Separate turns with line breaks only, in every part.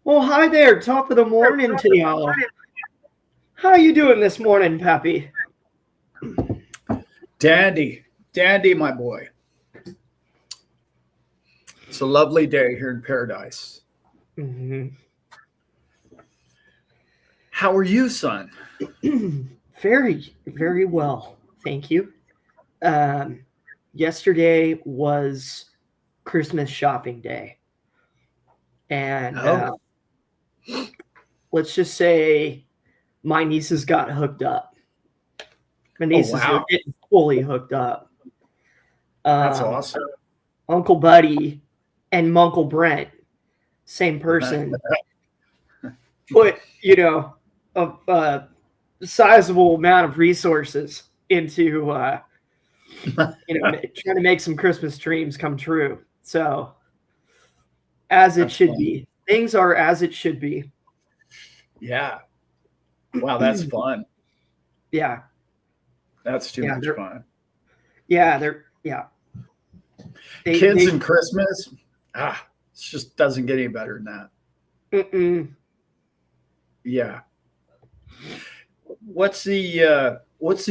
Well, hi there. Top of the morning to y'all. How you doing this morning, Pappy?
Dandy, my boy. It's a lovely day here in paradise.
Mm-hmm.
How are you, son?
Very, very well. Thank you. Yesterday was Christmas shopping day. And let's just say my nieces got hooked up. My nieces are getting fully hooked up.
That's awesome.
Uncle Buddy and Uncle Brent, same person, put, a sizable amount of resources into, trying to make some Christmas dreams come true. So, as it should be. Things are as it should be.
Yeah. Wow, that's fun.
Yeah.
That's too much fun.
Yeah,
Kids and Christmas, it just doesn't get any better than that. Yeah. What's the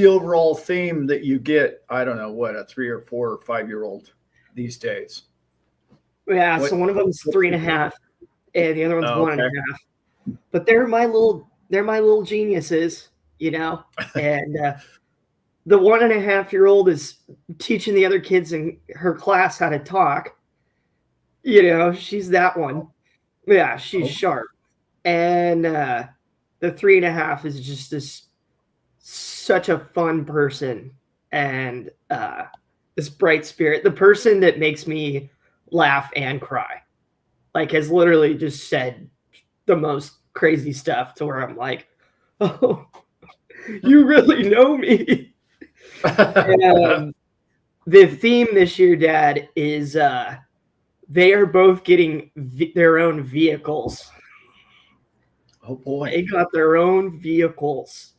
overall theme that you get? I don't know, what, a 3 or 4 or 5-year-old these days?
Yeah, so one of them's 3.5, and the other one's 1.5. But they're my little geniuses, and the 1.5-year-old is teaching the other kids in her class how to talk. She's that one. Yeah, she's sharp. And the 3.5 is just such a fun person and this bright spirit. The person that makes me laugh and cry, has literally just said the most crazy stuff to where I'm like, oh, you really know me. And, the theme this year, Dad, is they are both getting their own vehicles.
Oh boy,
they got their own vehicles.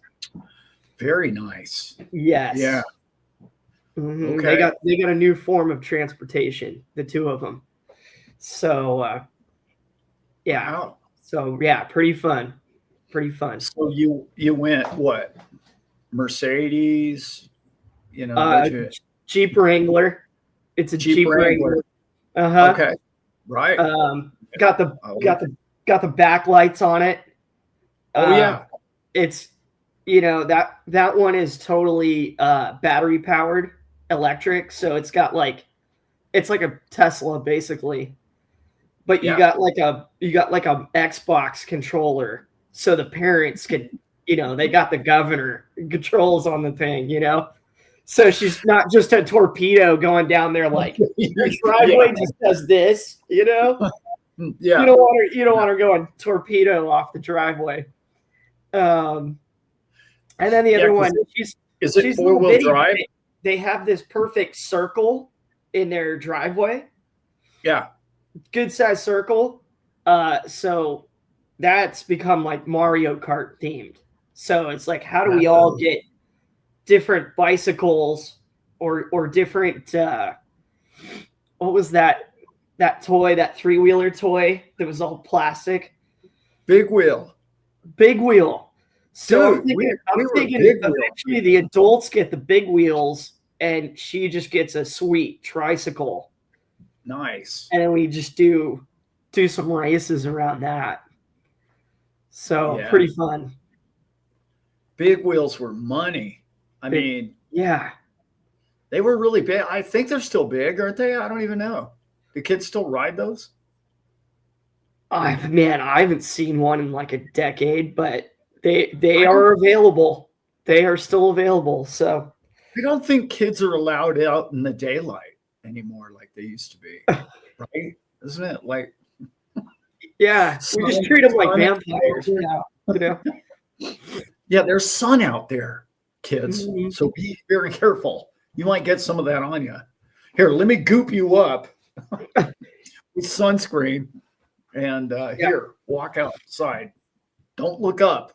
Very nice.
Yes.
Yeah.
Mm-hmm. Okay. They got a new form of transportation, the two of them. So yeah. Wow. So yeah, pretty fun.
So you went what? Mercedes,
Jeep Wrangler. It's a Jeep Wrangler.
Okay. Right.
Got the backlights on it.
Oh yeah.
It's that one is totally battery powered electric, so it's got it's like a Tesla basically. But you got like a Xbox controller, so the parents can, they got the governor controls on the thing, So she's not just a torpedo going down there your driveway just does this,
Yeah.
You don't want her going torpedo off the driveway. And then the other one, she's
4-wheel drive?
They have this perfect circle in their driveway.
Yeah.
Good size circle. So that's become like Mario Kart themed. So it's like, how do we all get different bicycles or different what was that toy, that 3-wheeler toy that was all plastic?
Big wheel.
So I'm thinking eventually the adults get the big wheels and she just gets a sweet tricycle.
Nice.
And then we just do some races around that. So pretty fun.
Big wheels were money. I mean,
yeah,
they were really big. I think they're still big, aren't they? I don't even know. Do kids still ride those?
I haven't seen one in like a decade, but they are available. They are still available. So
I don't think kids are allowed out in the daylight anymore like they used to be. Right? Isn't it? Like,
yeah, we just treat them like vampires now.
Yeah, there's sun out there, kids. Mm-hmm. So be very careful. You might get some of that on you. Here, let me goop you up with sunscreen and here, walk outside. Don't look up.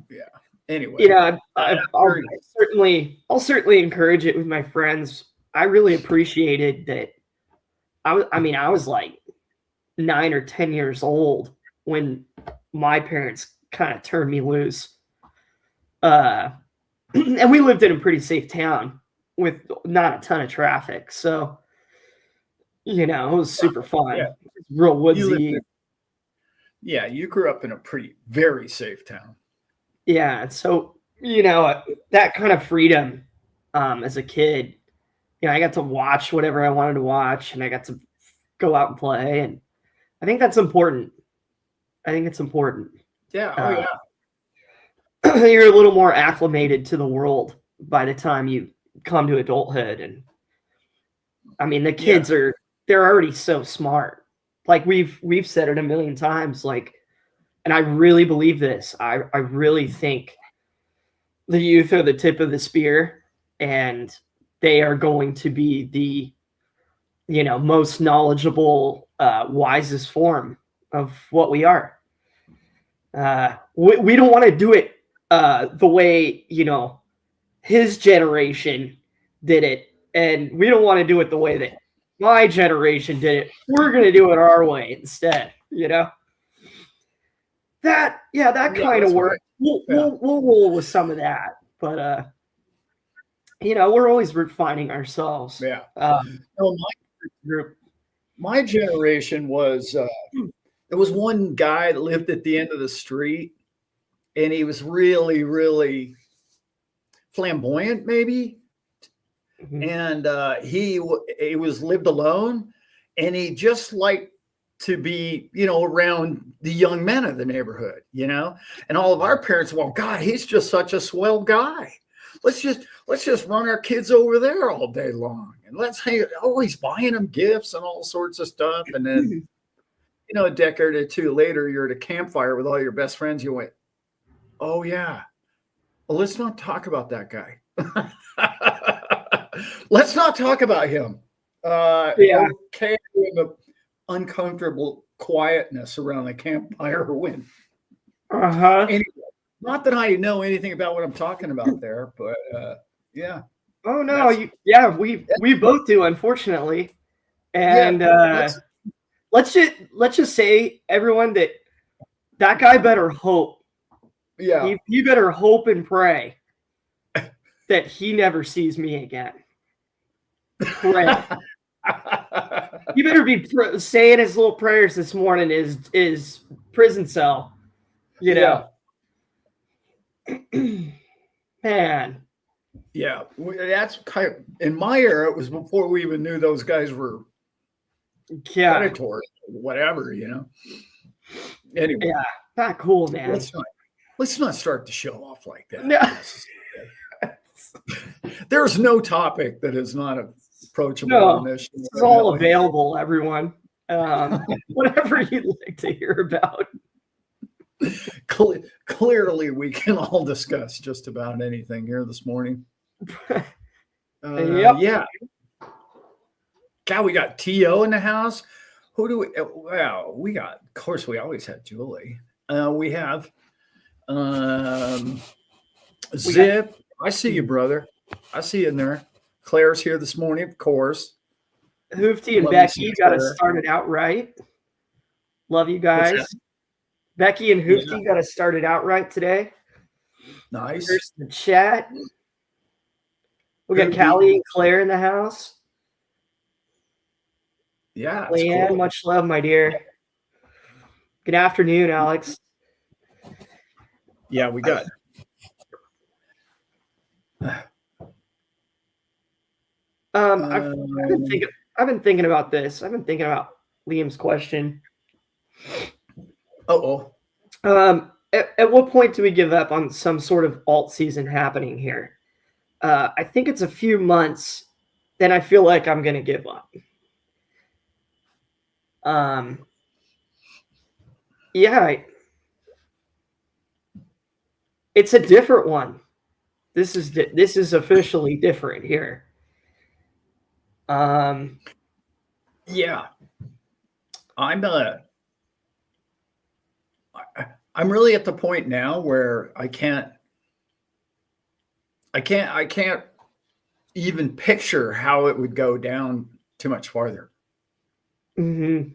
Yeah. Anyway.
I'll certainly encourage it with my friends. I really appreciated that. I was like 9 or 10 years old when my parents kind of turned me loose. And we lived in a pretty safe town with not a ton of traffic. So, it was super fun.
Yeah.
Real woodsy.
You grew up in a very safe town.
Yeah. So, that kind of freedom as a kid, I got to watch whatever I wanted to watch, and I got to go out and play. And I think that's important. I think it's important.
Yeah.
You're a little more acclimated to the world by the time you come to adulthood. And I mean, the kids they're already so smart. Like we've said it a million times, like, and I really believe this. I really think the youth are the tip of the spear, and they are going to be the, most knowledgeable, wisest form of what we are. We don't want to do it the way, his generation did it. And we don't want to do it the way that my generation did it. We're going to do it our way instead, That kind of work. We'll roll with some of that. But, we're always refining ourselves.
Yeah. My generation was, there was one guy that lived at the end of the street, and he was really, really flamboyant, maybe. Mm-hmm. And he lived alone, and he just liked to be, around the young men of the neighborhood, and all of our parents, well, God, he's just such a swell guy. Let's just run our kids over there all day long, and he's buying them gifts and all sorts of stuff. And then, a decade or two later, you're at a campfire with all your best friends. You went, oh yeah, well, let's not talk about that guy. Let's not talk about him. Okay, the uncomfortable quietness around the campfire when. Anyway, not that I know anything about what I'm talking about there, but yeah.
Oh no, we both do, unfortunately. And let's just say, everyone, that guy better hope.
Yeah.
You better hope and pray that he never sees me again. Pray. You better be saying his little prayers this morning is prison cell. Man.
Yeah, that's kind of, in my era, it was before we even knew those guys were predators, whatever, Anyway.
Yeah, not cool, man.
Let's not start the show off like that.
No.
There's no topic that is not approachable on this.
This is all available, everyone. Whatever you'd like to hear about.
Clearly, we can all discuss just about anything here this morning. Yeah. God, we got T.O. in the house. Who do we? Well, we got. Of course, we always had Julie. We have Zip. I see you, brother. I see you in there. Claire's here this morning, of course.
Hoofty and Becky got us started out right. Love you guys. Becky and Hoofty got us started out right today.
Nice.
Here's the chat. We got Callie and Claire in the house.
Yeah.
Leanne, cool. Much love, my dear. Good afternoon, Alex.
Yeah, we got.
I've been thinking about this. I've been thinking about Liam's question. At what point do we give up on some sort of alt season happening here? I think it's a few months, then I feel like I'm going to give up. It's a different one. This is officially different here.
Yeah. I'm really at the point now where I can't even picture how it would go down too much farther.
Mm-hmm.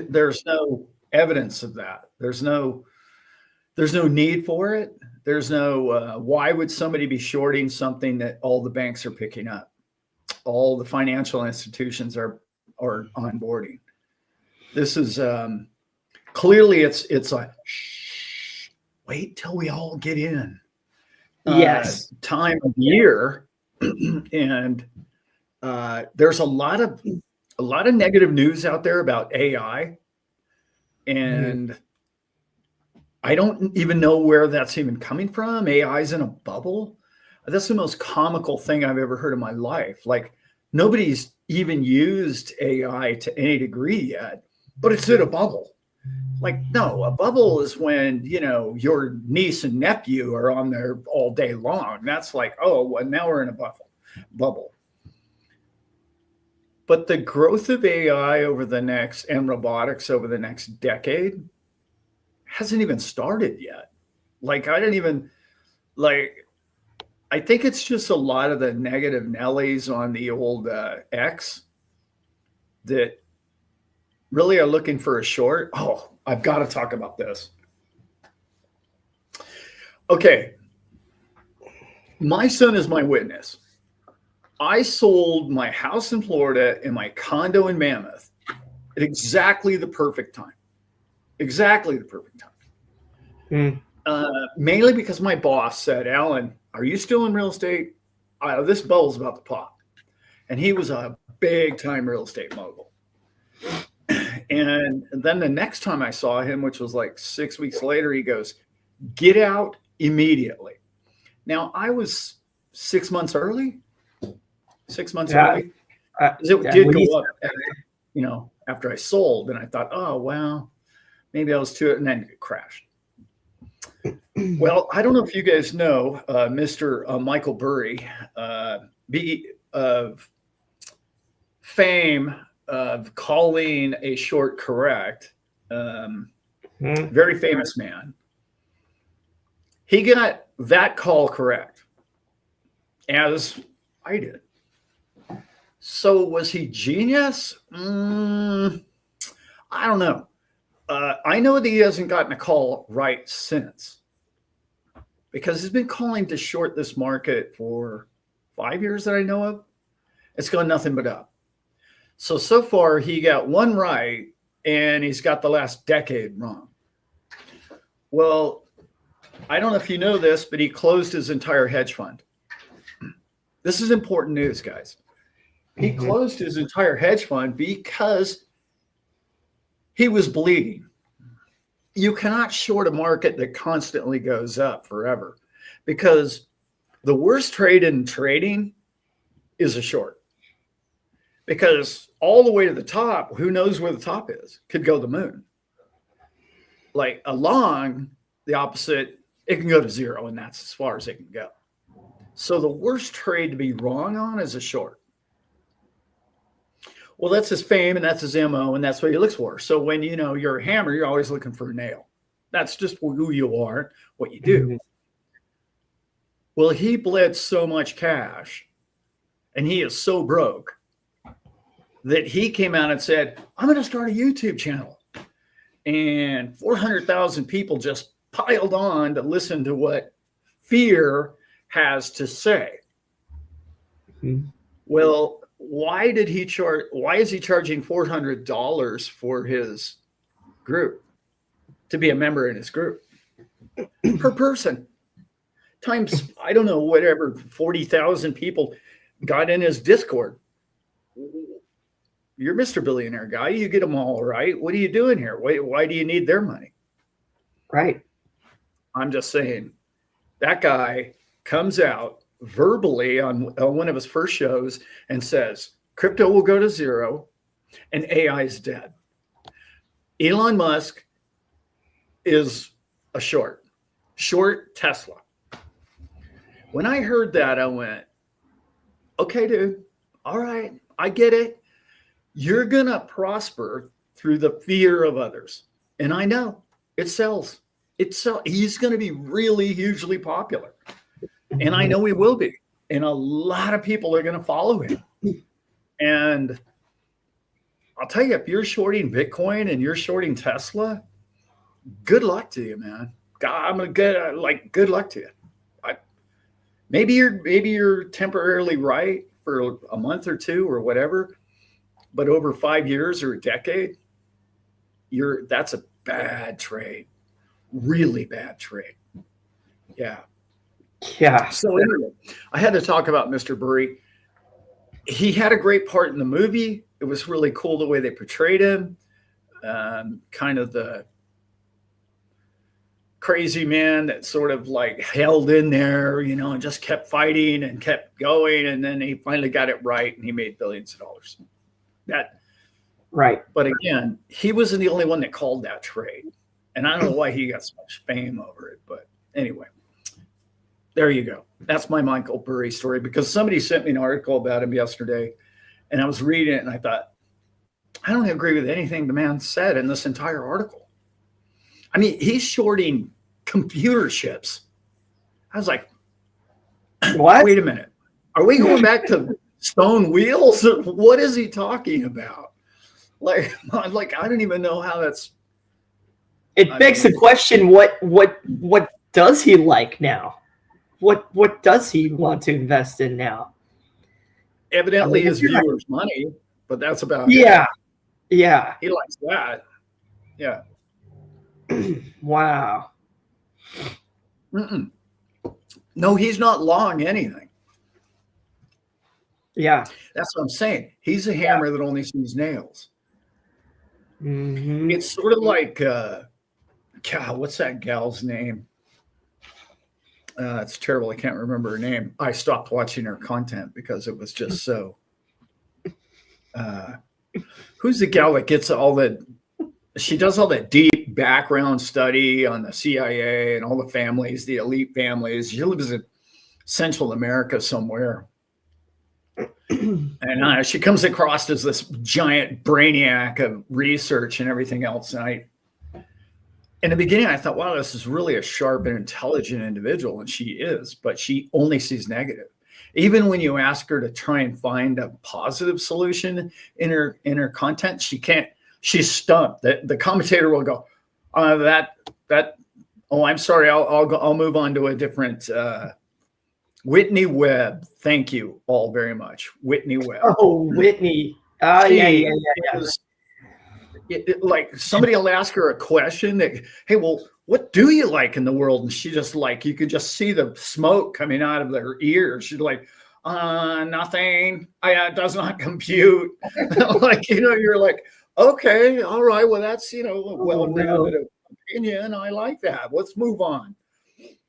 There's no evidence of that. There's no need for it. There's no, why would somebody be shorting something that all the banks are picking up? All the financial institutions are onboarding. This is clearly it's like, shh, wait till we all get in.
Yes.
Time of year. And there's a lot of negative news out there about AI. And I don't even know where that's even coming from. AI's in a bubble. That's the most comical thing I've ever heard in my life. Like, nobody's even used AI to any degree yet, but it's in a bubble. Like, no, a bubble is when, your niece and nephew are on there all day long. That's like, oh, well, now we're in a bubble. But the growth of AI and robotics over the next decade hasn't even started yet. Like, I think it's just a lot of the negative Nellies on the old X that really are looking for a short. Oh, I've got to talk about this. Okay. My son is my witness. I sold my house in Florida and my condo in Mammoth at exactly the perfect time. Exactly the perfect time. Mainly because my boss said, Alan, are you still in real estate? This bubble's about to pop. And he was a big time real estate mogul. And then the next time I saw him, which was like 6 weeks later, he goes, get out immediately. Now, I was 6 months early. 6 months early. It did go up, after I sold. And I thought, oh, well, maybe I was too, and then it crashed. Well, I don't know if you guys know Mr. Michael Burry, of fame of calling a short correct, very famous man. He got that call correct, as I did. So was he genius? I don't know. I know that he hasn't gotten a call right since, because he's been calling to short this market for 5 years that I know of. It's gone nothing but up. So far he got one right, and he's got the last decade wrong. Well, I don't know if you know this, but he closed his entire hedge fund. This is important news, guys. He closed his entire hedge fund because he was bleeding. You cannot short a market that constantly goes up forever, because the worst trade in trading is a short. Because all the way to the top, who knows where the top is? Could go to the moon. Like a long, the opposite, it can go to zero, and that's as far as it can go. So the worst trade to be wrong on is a short. Well, that's his fame, and that's his MO, and that's what he looks for. So when you're a hammer, you're always looking for a nail. That's just who you are, what you do. Well, he bled so much cash, and he is so broke, that he came out and said, I'm going to start a YouTube channel. And 400,000 people just piled on to listen to what fear has to say. Well, why is he charging $400 for his group, to be a member in his group per person, times, I don't know, whatever, 40,000 people got in his Discord? You're Mr. Billionaire guy. You get them all right. What are you doing here? Why do you need their money?
Right.
I'm just saying, that guy comes out verbally on one of his first shows and says, crypto will go to zero and AI is dead. Elon Musk is a short Tesla. When I heard that, I went, okay, dude, all right, I get it. You're going to prosper through the fear of others. And I know it sells. He's going to be really hugely popular. And I know he will be. And a lot of people are going to follow him. And I'll tell you, if you're shorting Bitcoin and you're shorting Tesla, good luck to you, man. God, I'm gonna get good luck to you. Maybe you're temporarily right for a month or two or whatever, but over 5 years or a decade, that's a bad trade, really bad trade. Yeah.
Yeah.
So anyway, I had to talk about Mr. Burry. He had a great part in the movie. It was really cool the way they portrayed him, kind of the crazy man that sort of like held in there, and just kept fighting and kept going. And then he finally got it right and he made billions of dollars.
Right.
But again, he wasn't the only one that called that trade. And I don't know why he got so much fame over it. But anyway, there you go. That's my Michael Burry story, because somebody sent me an article about him yesterday and I was reading it and I thought, I don't agree with anything the man said in this entire article. I mean, he's shorting computer chips. I was like,
what?
Wait a minute. Are we going back to stone wheels? What is he talking about? Like I don't even know how that's.
It begs the question: what does he like now? What does he want to invest in now?
Evidently, his viewers' money, but that's about
it. Yeah.
He likes that. Yeah.
Wow.
No, he's not long anything.
Yeah.
That's what I'm saying. He's a hammer that only sees nails.
Mm-hmm.
It's sort of like, what's that gal's name? It's terrible. I can't remember her name. I stopped watching her content because it was just so. Who's the gal that gets she does all that deep background study on the CIA and all the families, the elite families. She lives in Central America somewhere. And she comes across as this giant brainiac of research and everything else. And in the beginning, I thought, wow, this is really a sharp and intelligent individual. And she is, but she only sees negative. Even when you ask her to try and find a positive solution in her content, she can't. She's stumped. The commentator will go, I'm sorry, I'll move on to a different Whitney Webb. Thank you all very much. Whitney Webb.
Oh, Whitney. Yeah.
Like somebody will ask her a question that, hey, well, what do you like in the world? And she just you could just see the smoke coming out of her ears. She's like, nothing. It does not compute. You're like, okay, all right. Well, that's, a well-rounded opinion. I like that. Let's move on.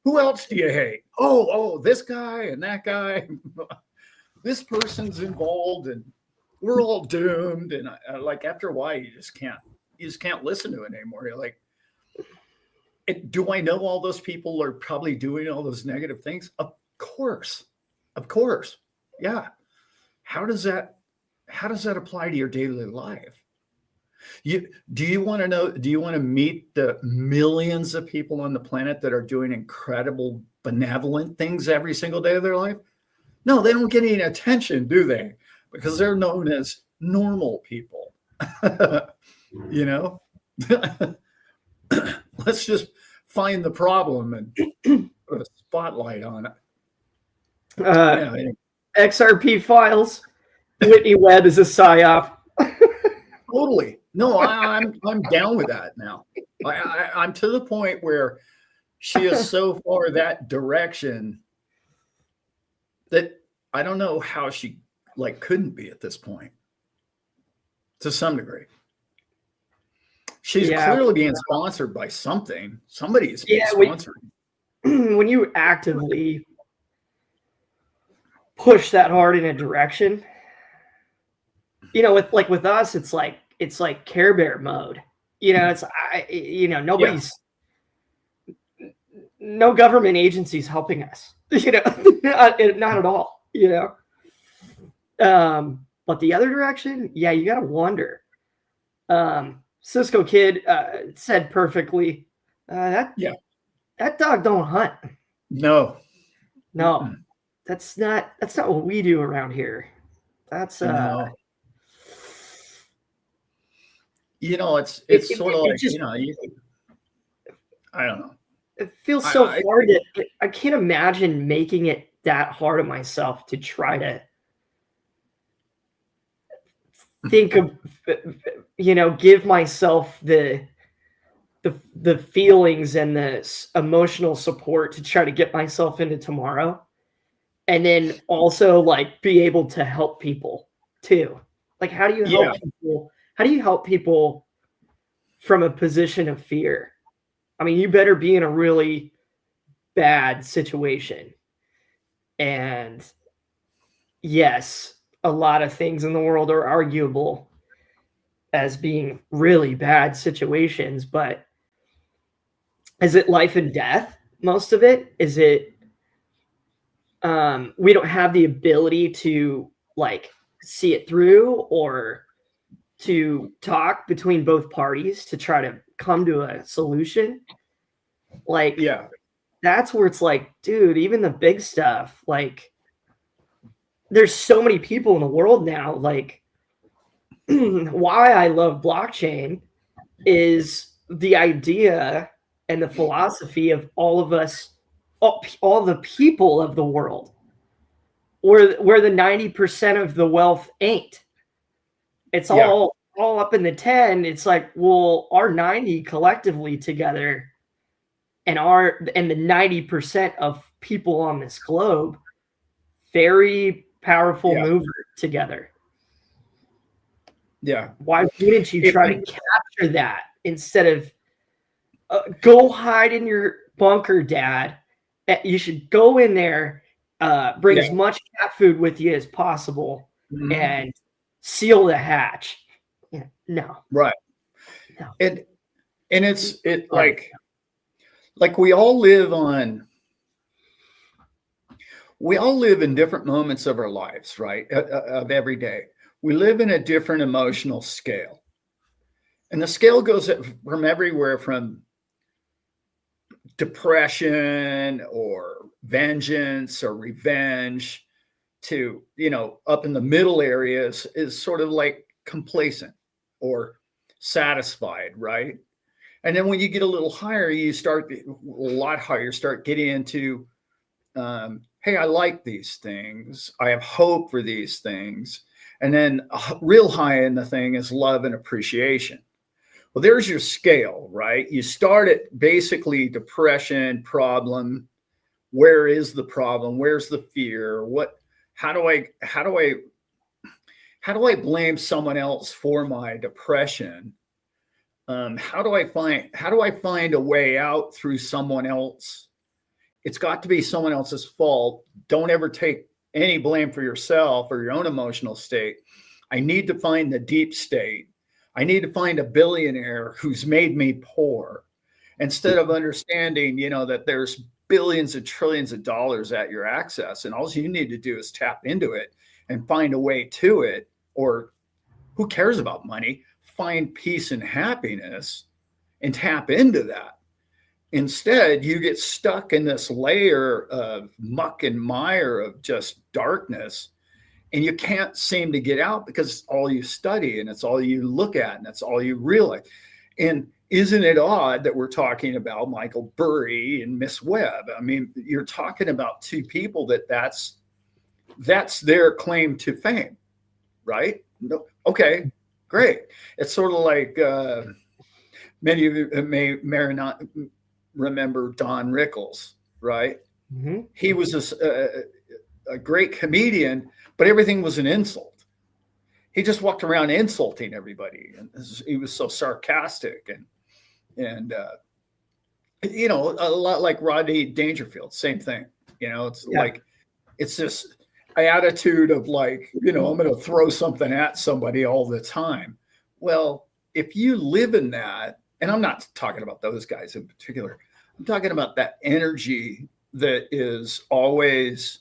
Who else do you hate? Oh, this guy and that guy. This person's involved and we're all doomed. And after a while, you just can't listen to it anymore. You're like, do I know all those people are probably doing all those negative things? Of course. Yeah. How does that apply to your daily life? Do you want to meet the millions of people on the planet that are doing incredible benevolent things every single day of their life? No, they don't get any attention, do they? Because they're known as normal people. Let's just find the problem and put a spotlight on it.
XRP files. Whitney Webb is a psyop.
Totally. No, I'm down with that now. I'm to the point where she is so far that direction that I don't know how she couldn't be at this point. To some degree, she's clearly being sponsored by something. Somebody is being sponsored.
When you actively push that hard in a direction, with us, it's like Care Bear mode. No government agency's helping us. Not at all. But the other direction, you got to wonder. Cisco Kid said perfectly. That dog don't hunt.
No,
that's not what we do around here. That's
it's sort of like, just, I don't know.
It feels so hard that I can't imagine making it that hard on myself to try to think of, give myself the feelings and the emotional support to try to get myself into tomorrow. And then also like be able to help people too. Like, how do you help people? How do you help people from a position of fear? I mean, you better be in a really bad situation. And yes, a lot of things in the world are arguable as being really bad situations, but is it life and death? Most of it? Is it we don't have the ability to like see it through or to talk between both parties to try to come to a solution? Like, that's where it's like, dude, even the big stuff, like, there's so many people in the world now. Like, why I love blockchain is the idea and the philosophy of all of us, all the people of the world, where the 90% of the wealth ain't. It's all up in the 10. It's like, well, our 90 collectively together and the 90% of people on this globe, very powerful mover together.
Yeah.
Why wouldn't you try to capture that instead of go hide in your bunker, Dad? You should go in there, bring as much cat food with you as possible, and seal the hatch. Yeah, no.
Right. No. And it's like we all live in different moments of our lives, right? Of every day. We live in a different emotional scale. And the scale goes from everywhere from depression or vengeance or revenge to, up in the middle areas is sort of like complacent or satisfied, right? And then when you get a little higher, start getting into, hey, I like these things. I have hope for these things. And then real high in the thing is love and appreciation. Well, there's your scale, right? You start at basically depression, problem. Where is the problem? Where's the fear? How do I blame someone else for my depression? How do I find a way out through someone else? It's got to be someone else's fault. Don't ever take any blame for yourself or your own emotional state. I need to find the deep state. I need to find a billionaire who's made me poor, instead of understanding, that there's billions and trillions of dollars at your access. And all you need to do is tap into it and find a way to it. Or who cares about money? Find peace and happiness and tap into that. Instead, you get stuck in this layer of muck and mire of just darkness, and you can't seem to get out because it's all you study and it's all you look at and that's all you realize. And isn't it odd that we're talking about Michael Burry and Miss Webb? I mean, you're talking about two people that's their claim to fame, right? No, okay, great. It's sort of like many of you may not remember Don Rickles, right? Mm-hmm. He was a great comedian, but everything was an insult. He just walked around insulting everybody, and he was so sarcastic and a lot like Rodney Dangerfield. Same thing, It's like it's this attitude of like, I'm going to throw something at somebody all the time. Well, if you live in that, and I'm not talking about those guys in particular, I'm talking about that energy that is always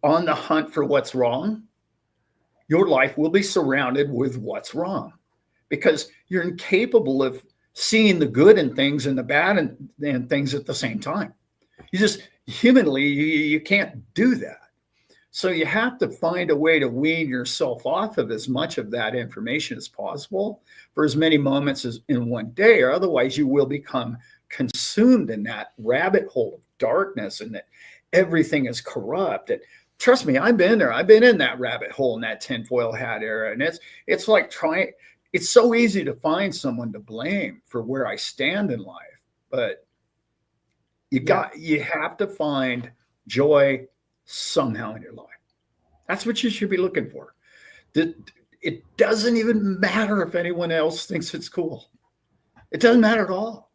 on the hunt for what's wrong, your life will be surrounded with what's wrong, because you're incapable of seeing the good in things and the bad in things at the same time. You just humanly, you can't do that. So you have to find a way to wean yourself off of as much of that information as possible for as many moments as in one day, or otherwise you will become consumed in that rabbit hole of darkness and that everything is corrupt. And trust me, I've been there. I've been in that rabbit hole in that tinfoil hat era. And it's like it's so easy to find someone to blame for where I stand in life. But you have to find joy somehow in your life. That's what you should be looking for. It doesn't even matter if anyone else thinks it's cool. It doesn't matter at all.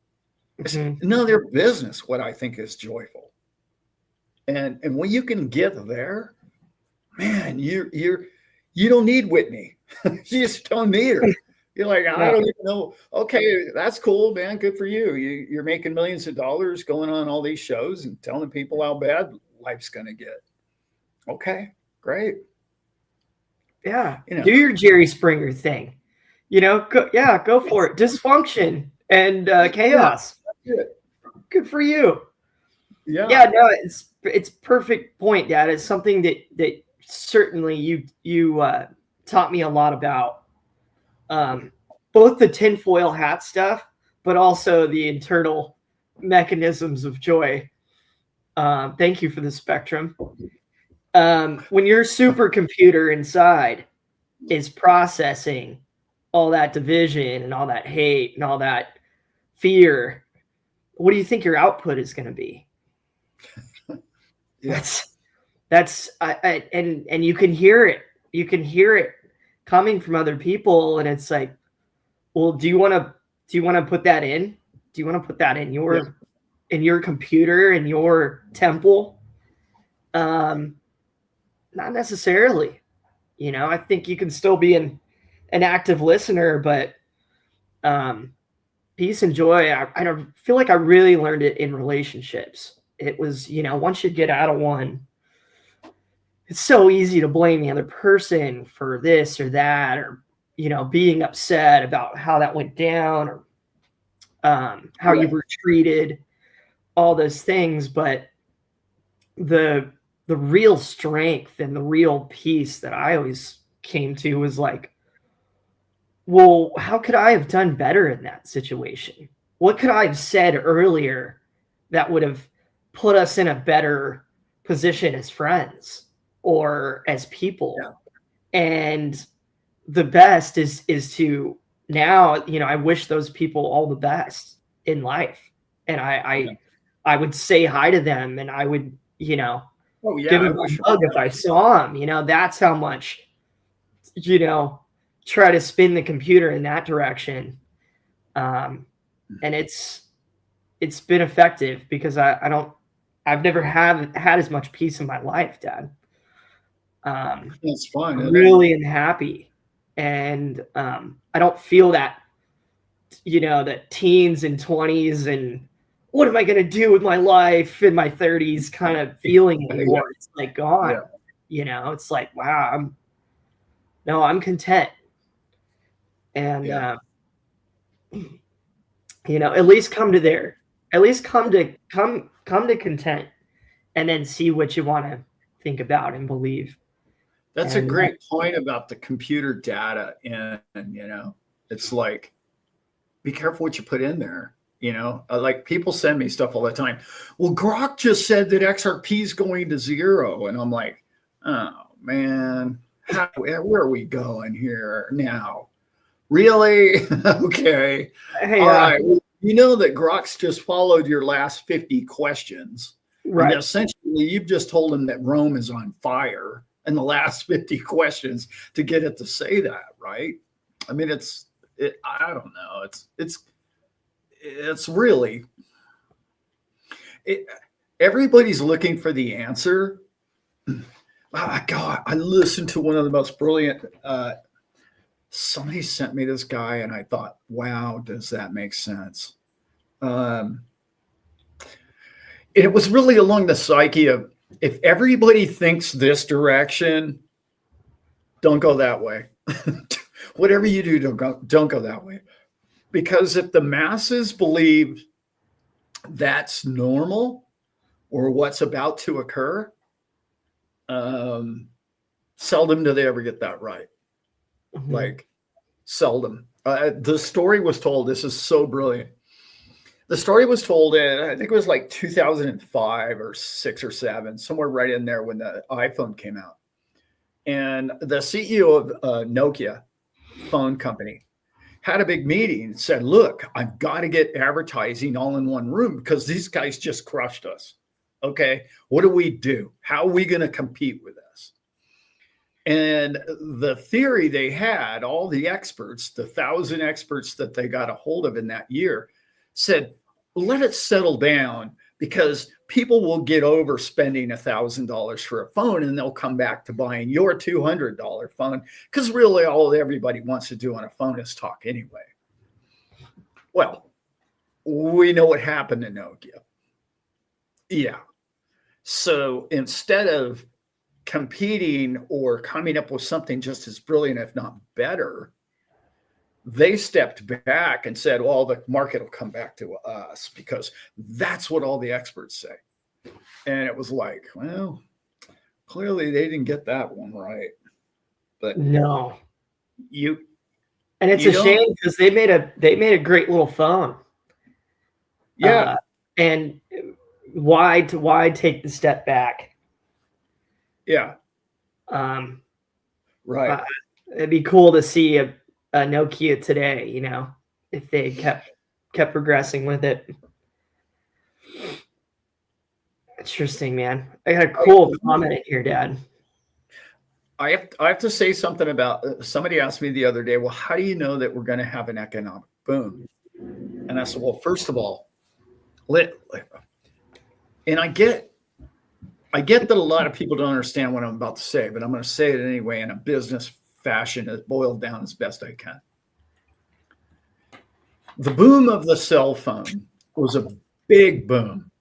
It's none of their business what I think is joyful. And when you can get there, man, you don't need Whitney. You just don't need her. You're like, I don't even know. Okay, that's cool, man. Good for you. You're making millions of dollars going on all these shows and telling people how bad life's going to get. Okay, great.
Yeah. Do your Jerry Springer thing. Go for it. Dysfunction and chaos.
Yeah,
good for you.
Yeah.
No, it's perfect point, Dad. It's something that certainly you taught me a lot about. Both the tinfoil hat stuff, but also the internal mechanisms of joy. Thank you for the spectrum. When your supercomputer inside is processing all that division and all that hate and all that fear, what do you think your output is going to be?
Yes.
And you can hear it. You can hear it coming from other people, and it's like, well, do you want to put that in? Do you want to put that in your computer, in your temple? Not necessarily. I think you can still be an active listener, but peace and joy, I don't feel like I really learned it in relationships. It was, once you get out of one, it's so easy to blame the other person for this or that, or, being upset about how that went down, or how you were treated, all those things. But the real strength and the real peace that I always came to was like, well, how could I have done better in that situation? What could I have said earlier that would have put us in a better position as friends or as people? And the best is to now, I wish those people all the best in life. And I would say hi to them, and I would, give them a hug if I saw them. That's how much, try to spin the computer in that direction. And it's been effective because I've never had as much peace in my life, Dad.
It's fun.
I'm really unhappy. And I don't feel that, that teens and 20s and what am I going to do with my life in my 30s kind of feeling anymore. It's like gone. It's like, wow, I'm content. And, at least come to there. At least come to content, and then see what you want to think about and believe.
That's a great point about the computer data. And, it's like, be careful what you put in there. Like people send me stuff all the time. Well, Grok just said that XRP is going to zero. And I'm like, oh man, where are we going here now? Really? Okay.
Hey,
all right. You know that Grok's just followed your last 50 questions.
Right.
And essentially, you've just told him that Rome is on fire in the last 50 questions to get it to say that, right? I mean, I don't know. It's really, everybody's looking for the answer. Oh, God, I listened to one of the most brilliant, somebody sent me this guy and I thought, wow, does that make sense? It was really along the psyche of, if everybody thinks this direction, don't go that way. Whatever you do, don't go that way. Because if the masses believe that's normal or what's about to occur, Seldom do they ever get that right.
Mm-hmm.
Like, seldom. The story was told, this is so brilliant. The story was told in, I think it was like 2005 or 6 or 7, somewhere right in there when the iPhone came out. And the CEO of Nokia phone company had a big meeting and said, look, I've got to get advertising all in one room because these guys just crushed us. Okay, what do we do? How are we going to compete with this? And the theory they had, all the experts, the 1,000 experts that they got a hold of in that year, said, let it settle down because people will get over spending $1,000 for a phone and they'll come back to buying your $200 phone because really all everybody wants to do on a phone is talk anyway. Well, we know what happened to Nokia. Yeah. So instead of competing or coming up with something just as brilliant, if not better, they stepped back and said, well, the market will come back to us because that's what all the experts say. And it was like, well, clearly they didn't get that one right. But
no,
and
it's a shame because they made a great little phone.
Yeah.
And why take the step back?
Yeah.
Right. It'd be cool to see a Nokia today, you know, if they kept progressing with it. Interesting, man. I got a cool comment in here, Dad.
I have to say something about somebody asked me the other day, well, how do you know that we're going to have an economic boom? And I said, well, first of all, and I get that a lot of people don't understand what I'm about to say, but I'm going to say it anyway in a business fashion, as boiled down as best I can. The boom of the cell phone was a big boom,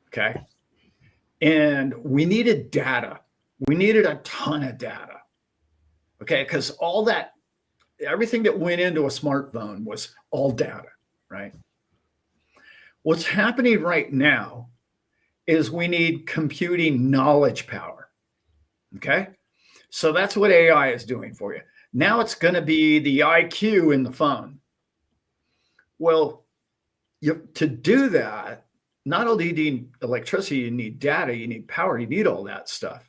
okay? And we needed data. We needed a ton of data, okay? Because everything that went into a smartphone was all data, right? What's happening right now is we need computing knowledge power, okay? So that's what AI is doing for you. Now it's going to be the IQ in the phone. Well, to do that, not only do you need electricity, you need data, you need power, you need all that stuff.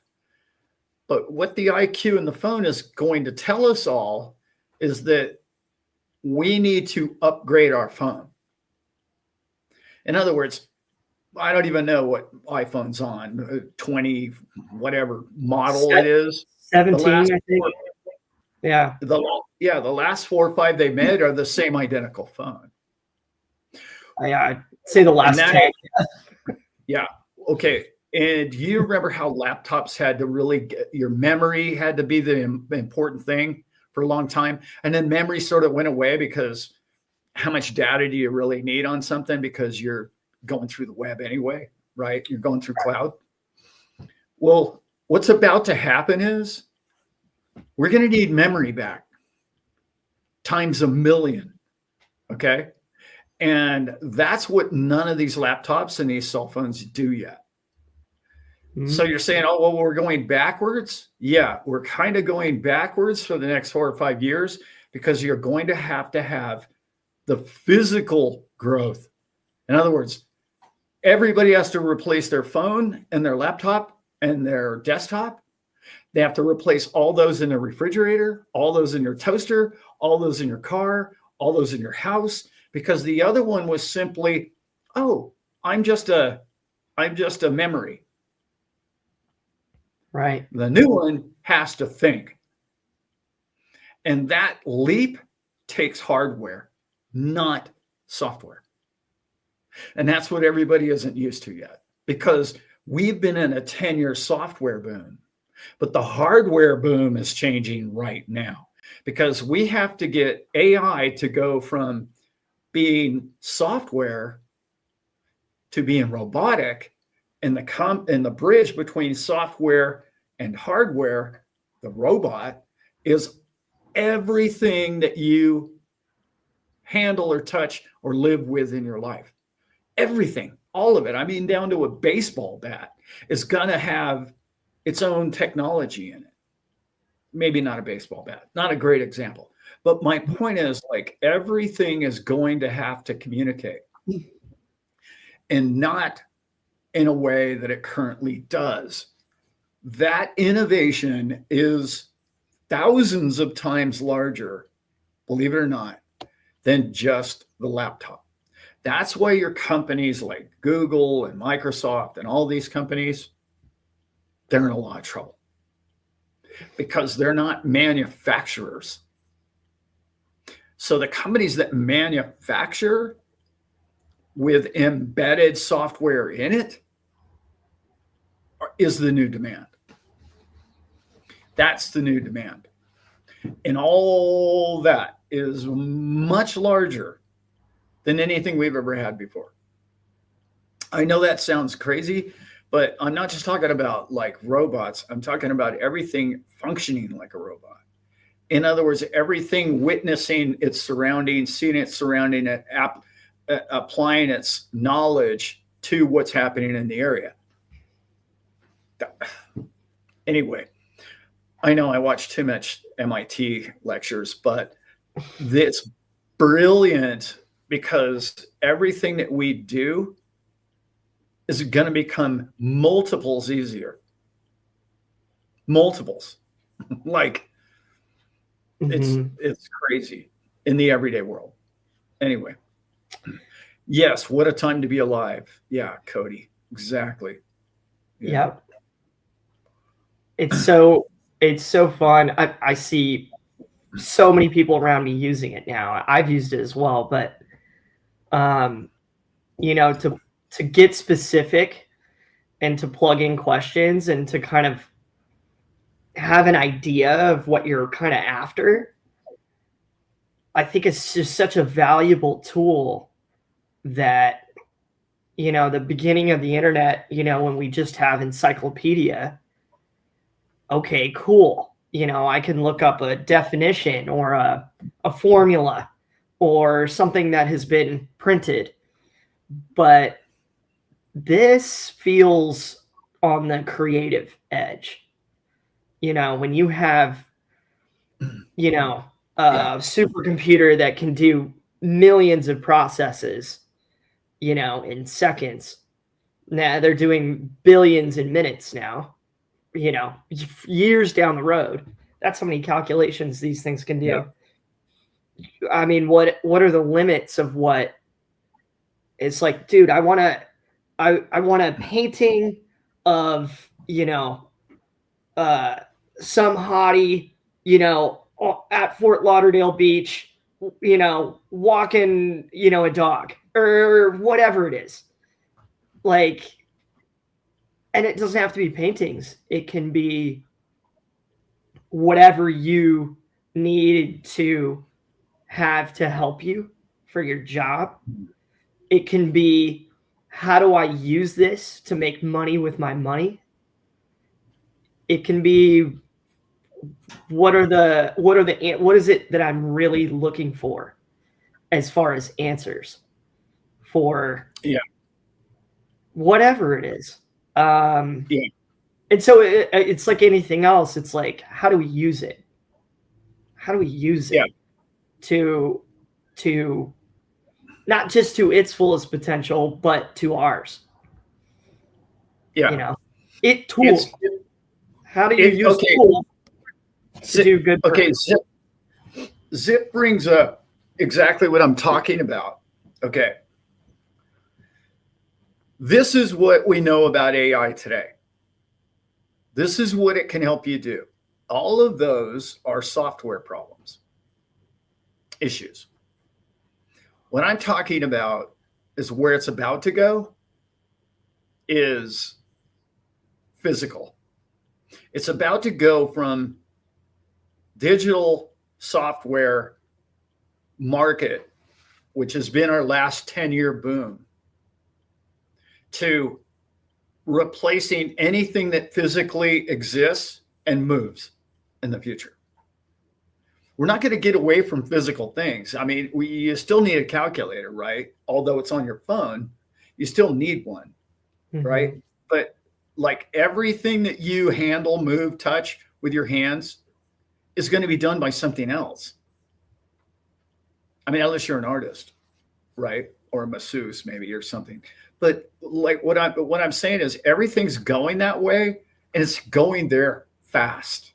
But what the IQ in the phone is going to tell us all is that we need to upgrade our phone. In other words, I don't even know what iPhone's on, 20, whatever model it is.
17, I think. Yeah.
The last 4 or 5 they made are the same identical phone.
I'd say the last 10.
Yeah. Okay. And do you remember how laptops had to really your memory had to be the important thing for a long time? And then memory sort of went away because how much data do you really need on something? Because you're going through the web anyway, right? You're going through cloud. Well, what's about to happen is we're going to need memory back times 1,000,000. Okay. And that's what none of these laptops and these cell phones do yet. Mm-hmm. So you're saying, oh, well, we're going backwards. Yeah, we're kind of going backwards for the next 4 or 5 years because you're going to have the physical growth. In other words, everybody has to replace their phone and their laptop and their desktop. They have to replace all those in their refrigerator, all those in your toaster, all those in your car, all those in your house, because the other one was simply, oh, I'm just a memory.
Right.
The new one has to think. And that leap takes hardware, not software. And that's what everybody isn't used to yet, because we've been in a 10-year software boom, but the hardware boom is changing right now because we have to get AI to go from being software to being robotic, and the bridge between software and hardware, the robot, is everything that you handle or touch or live with in your life. Everything, all of it. I mean, down to a baseball bat is going to have its own technology in it. Maybe not a baseball bat, not a great example. But my point is, like, everything is going to have to communicate, and not in a way that it currently does. That innovation is thousands of times larger, believe it or not, than just the laptop. That's why your companies like Google and Microsoft and all these companies, they're in a lot of trouble because they're not manufacturers. So the companies that manufacture with embedded software in it is the new demand. That's the new demand. And all that is much larger than anything we've ever had before. I know that sounds crazy, but I'm not just talking about like robots. I'm talking about everything functioning like a robot. In other words, everything witnessing its surroundings, seeing its surrounding, applying its knowledge to what's happening in the area. Anyway, I know I watch too much MIT lectures, but it's brilliant because everything that we do is going to become multiples easier. Multiples. Like, it's crazy in the everyday world. Anyway, yes, what a time to be alive. Yeah, Cody, exactly.
Yeah. It's so fun. I see so many people around me using it now. I've used it as well, but to get specific and to plug in questions and to kind of have an idea of what you're kind of after, I think it's just such a valuable tool that, the beginning of the internet, when we just have encyclopedia, okay, cool. I can look up a definition or a formula or something that has been printed. But this feels on the creative edge. When you have, a supercomputer that can do millions of processes, in seconds. Now they're doing billions in minutes now, years down the road. That's how many calculations these things can do. Yeah. I mean, what are the limits of what it's like, dude, I want a painting of, some hottie, at Fort Lauderdale beach, walking, a dog or whatever it is. Like, and it doesn't have to be paintings. It can be whatever you need to have to help you for your job. It can be, how do I use this to make money with my money? It can be, what is it that I'm really looking for as far as answers for whatever it is. And so it's like anything else. It's like, how do we use it? How do we use it to not just to its fullest potential, but to ours?
Yeah.
Tools. How do you use tools to do good?
Okay. Zip brings up exactly what I'm talking about. Okay. This is what we know about AI today. This is what it can help you do. All of those are software problems, issues. What I'm talking about is where it's about to go is physical. It's about to go from digital software market, which has been our last 10-year boom, to replacing anything that physically exists and moves in the future. We're not going to get away from physical things. I mean, you still need a calculator, right? Although it's on your phone, you still need one, right? But like everything that you handle, move, touch with your hands is going to be done by something else. I mean, unless you're an artist, right? Or a masseuse maybe or something. But like what I'm saying is everything's going that way, and it's going there fast,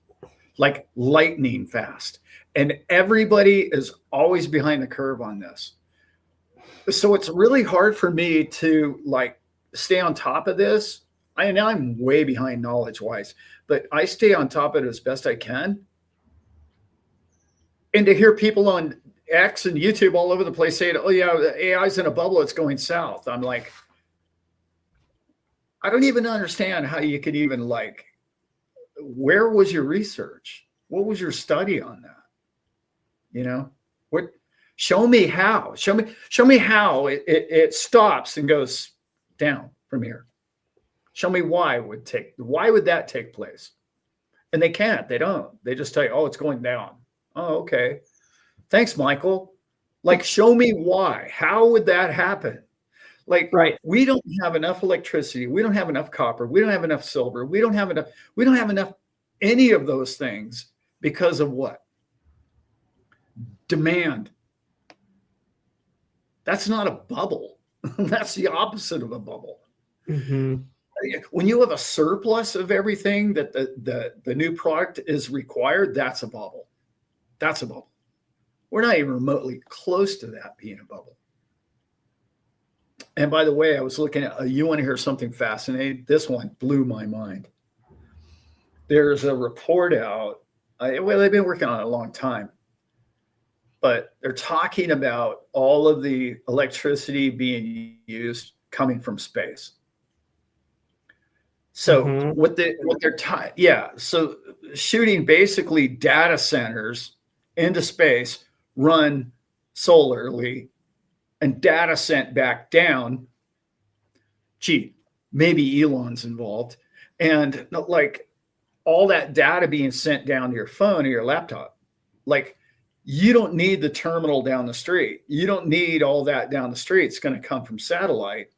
like lightning fast. And everybody is always behind the curve on this. So it's really hard for me to like stay on top of this. I know I'm way behind knowledge wise, but I stay on top of it as best I can. And to hear people on X and YouTube all over the place saying, oh yeah, the AI's in a bubble, it's going south. I'm like, I don't even understand how you could even like, where was your research? What was your study on that? You know, what, show me how, show me how it stops and goes down from here. Show me why would that take place? And they can't, they don't, they just tell you, oh, it's going down. Oh, okay. Thanks, Michael. Like, show me why. How would that happen? Like,
right.
We don't have enough electricity. We don't have enough copper. We don't have enough silver. We don't have enough any of those things because of what? Demand. That's not a bubble. That's the opposite of a bubble.
Mm-hmm.
When you have a surplus of everything that the new product is required, that's a bubble. That's a bubble. We're not even remotely close to that being a bubble. And by the way, I was looking at, you want to hear something fascinating? This one blew my mind. There's a report out. Well, they've been working on it a long time, but they're talking about all of the electricity being used coming from space. So so shooting basically data centers into space, run solarly, and data sent back down. Gee, maybe Elon's involved, and like all that data being sent down to your phone or your laptop. Like, you don't need the terminal down the street. You don't need all that down the street. It's going to come from satellite,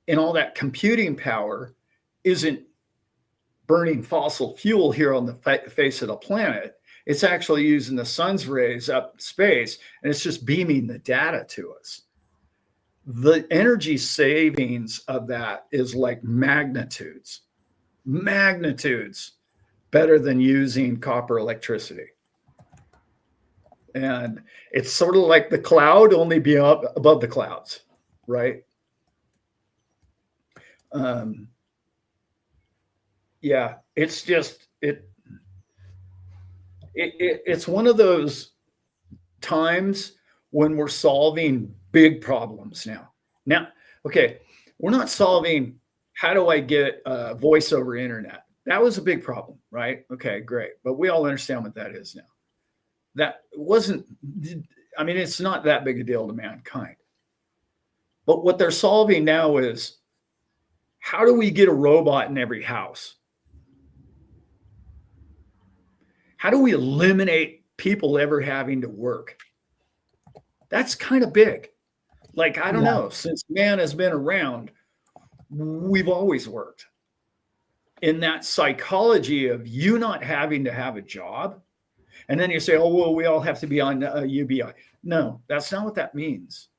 and all that computing power isn't burning fossil fuel here on the face of the planet. It's actually using the sun's rays up space, and it's just beaming the data to us. The energy savings of that is like magnitudes better than using copper electricity. And it's sort of like the cloud, only be up above the clouds, right? Yeah, it's just, it's one of those times when we're solving big problems now. Okay, we're not solving how do I get voice over internet. That was a big problem, right? Okay, great. But we all understand what that is now. That wasn't, I mean, it's not that big a deal to mankind. But what they're solving now is, how do we get a robot in every house? How do we eliminate people ever having to work? That's kind of big. Like, I don't know, since man has been around, we've always worked. In that psychology of you not having to have a job, and then you say, oh, well, we all have to be on UBI. No, that's not what that means.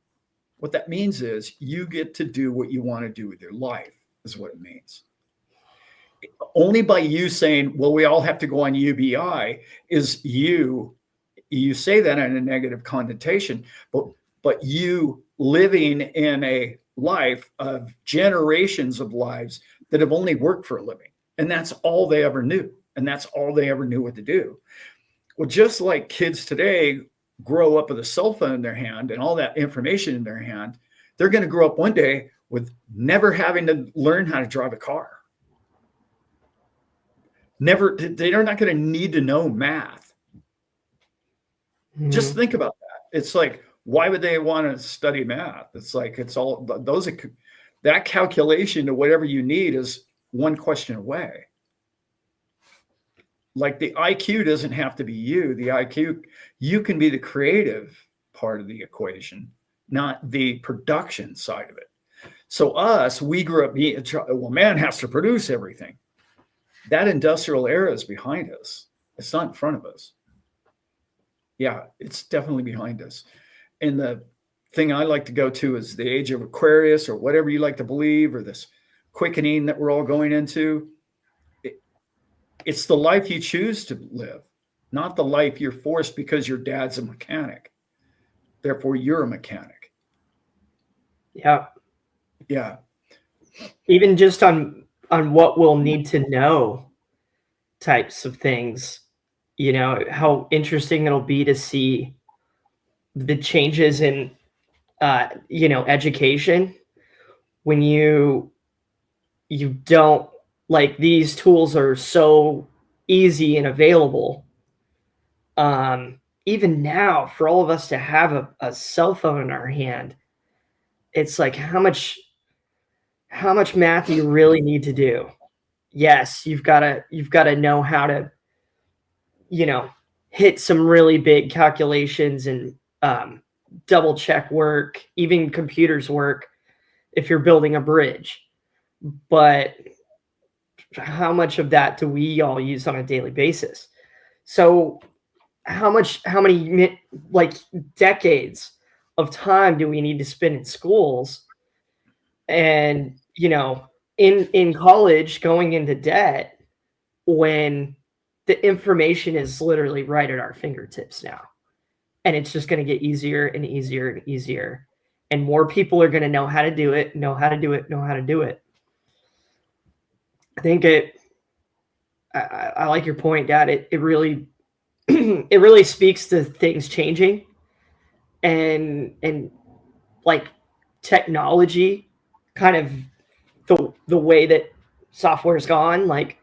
What that means is you get to do what you want to do with your life, is what it means. Only by you saying, well, we all have to go on UBI, is you say that in a negative connotation, but you living in a life of generations of lives that have only worked for a living. And that's all they ever knew. And that's all they ever knew what to do. Well, just like kids today grow up with a cell phone in their hand and all that information in their hand, they're going to grow up one day with never having to learn how to drive a car. They're not going to need to know math. Just think about that. It's like, why would they want to study math? It's like, it's all that calculation to whatever you need is one question away. Like, the IQ doesn't have to be you. The IQ, you can be the creative part of the equation, not the production side of it. So we grew up being, well, man has to produce everything. That industrial era is behind us. It's not in front of us. Yeah, it's definitely behind us. And the thing I like to go to is the age of Aquarius, or whatever you like to believe, or this quickening that we're all going into. It's the life you choose to live, not the life you're forced because your dad's a mechanic. Therefore, you're a mechanic.
Yeah.
Yeah.
Even just on what we'll need to know types of things, you know, how interesting it'll be to see the changes in, you know, education when you don't, like, these tools are so easy and available. Even now, for all of us to have a cell phone in our hand, it's like, how much math do you really need to do? Yes, you've got to know how to, you know, hit some really big calculations and double check work, even computers work if you're building a bridge. But how much of that do we all use on a daily basis? So how many like decades of time do we need to spend in schools and, you know, in college, going into debt, when the information is literally right at our fingertips now? And it's just going to get easier and easier and easier. And more people are going to know how to do it, know how to do it. I think I like your point, Dad. It really it really speaks to things changing and like technology, kind of the way that software's gone. Like,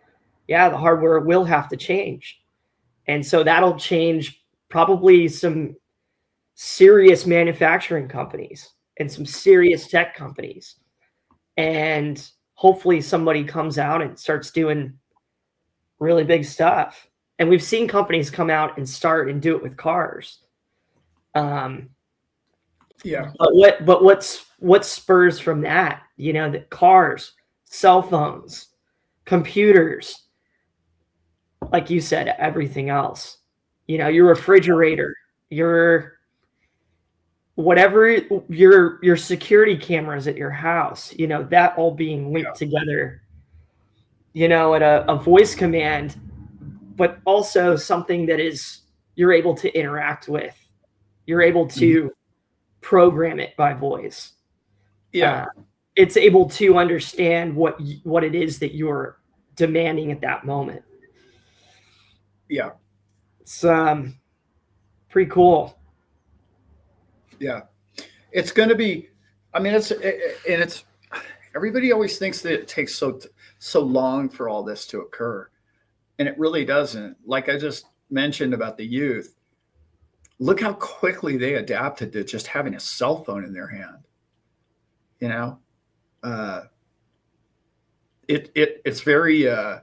yeah, the hardware will have to change. And so that'll change probably some serious manufacturing companies and some serious tech companies. And hopefully somebody comes out and starts doing really big stuff. And we've seen companies come out and start and do it with cars.
Yeah.
But what spurs from that? You know, the cars, cell phones, computers, like you said, everything else. You know, your refrigerator, your whatever, your security cameras at your house, you know, that all being linked together, you know, at a voice command, but also something that is you're able to interact with. You're able to program it by voice.
Yeah.
It's able to understand what it is that you're demanding at that moment.
Yeah.
It's pretty cool.
Yeah. It's going to be, I mean, it's everybody always thinks that it takes so long for all this to occur. And it really doesn't. Like I just mentioned about the youth, look how quickly they adapted to just having a cell phone in their hand. You know, it's very, I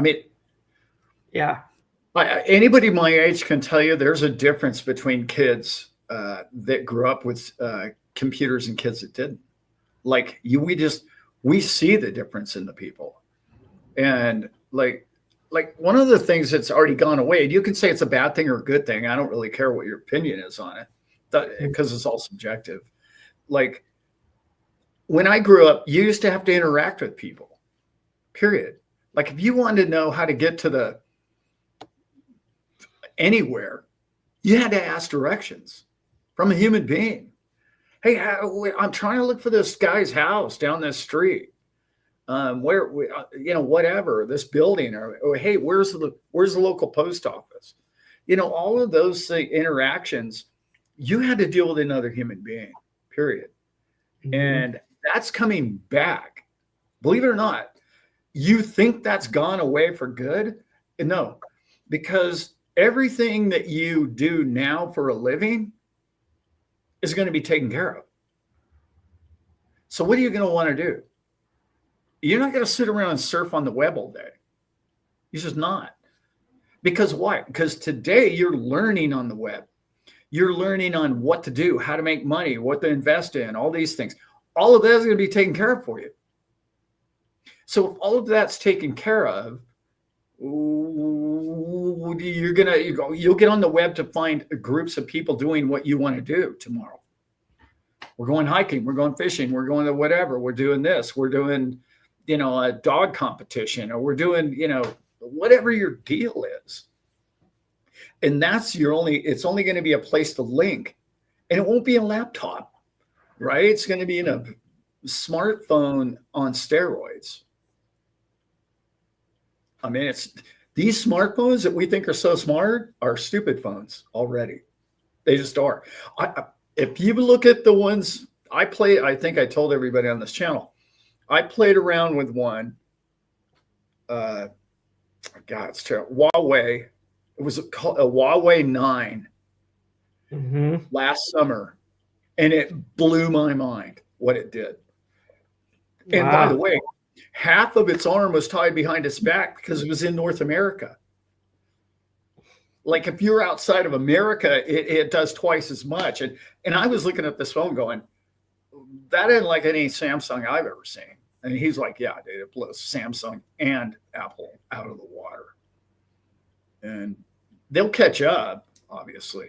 mean,
yeah.
Anybody my age can tell you there's a difference between kids that grew up with computers and kids that didn't. Like we see the difference in the people. And like one of the things that's already gone away, you can say it's a bad thing or a good thing. I don't really care what your opinion is on it, because it's all subjective. Like when I grew up, you used to have to interact with people, period. Like if you wanted to know how to get to anywhere, you had to ask directions from a human being. Hey, I'm trying to look for this guy's house down this street. Where, you know, whatever, this building, or hey, where's the local post office? You know, all of those interactions, you had to deal with another human being, period. And that's coming back. Believe it or not, you think that's gone away for good? No, because everything that you do now for a living is going to be taken care of. So what are you going to want to do? You're not going to sit around and surf on the web all day. You're just not. Because why? Because today you're learning on the web. You're learning on what to do, how to make money, what to invest in, all these things. all of that is going to be taken care of for you. So if all of that's taken care of, you'll get on the web to find groups of people doing what you want to do tomorrow. We're going hiking, we're going fishing, we're going to whatever, we're doing this, we're doing, a dog competition, or we're doing, whatever your deal is. And it's only going to be a place to link, and it won't be a laptop, right? It's going to be in a smartphone on steroids. I mean, these smartphones that we think are so smart are stupid phones already. They just are. If you look at the ones I play, I think I told everybody on this channel, I played around with one. God, it's terrible. Huawei. It was called a Huawei 9 last summer, and it blew my mind what it did. Wow. And by the way, half of its arm was tied behind its back because it was in North America. Like if you're outside of America, it does twice as much. And I was looking at this phone going, that isn't like any Samsung I've ever seen. And he's like, yeah, dude, it blows Samsung and Apple out of the water. And they'll catch up, obviously.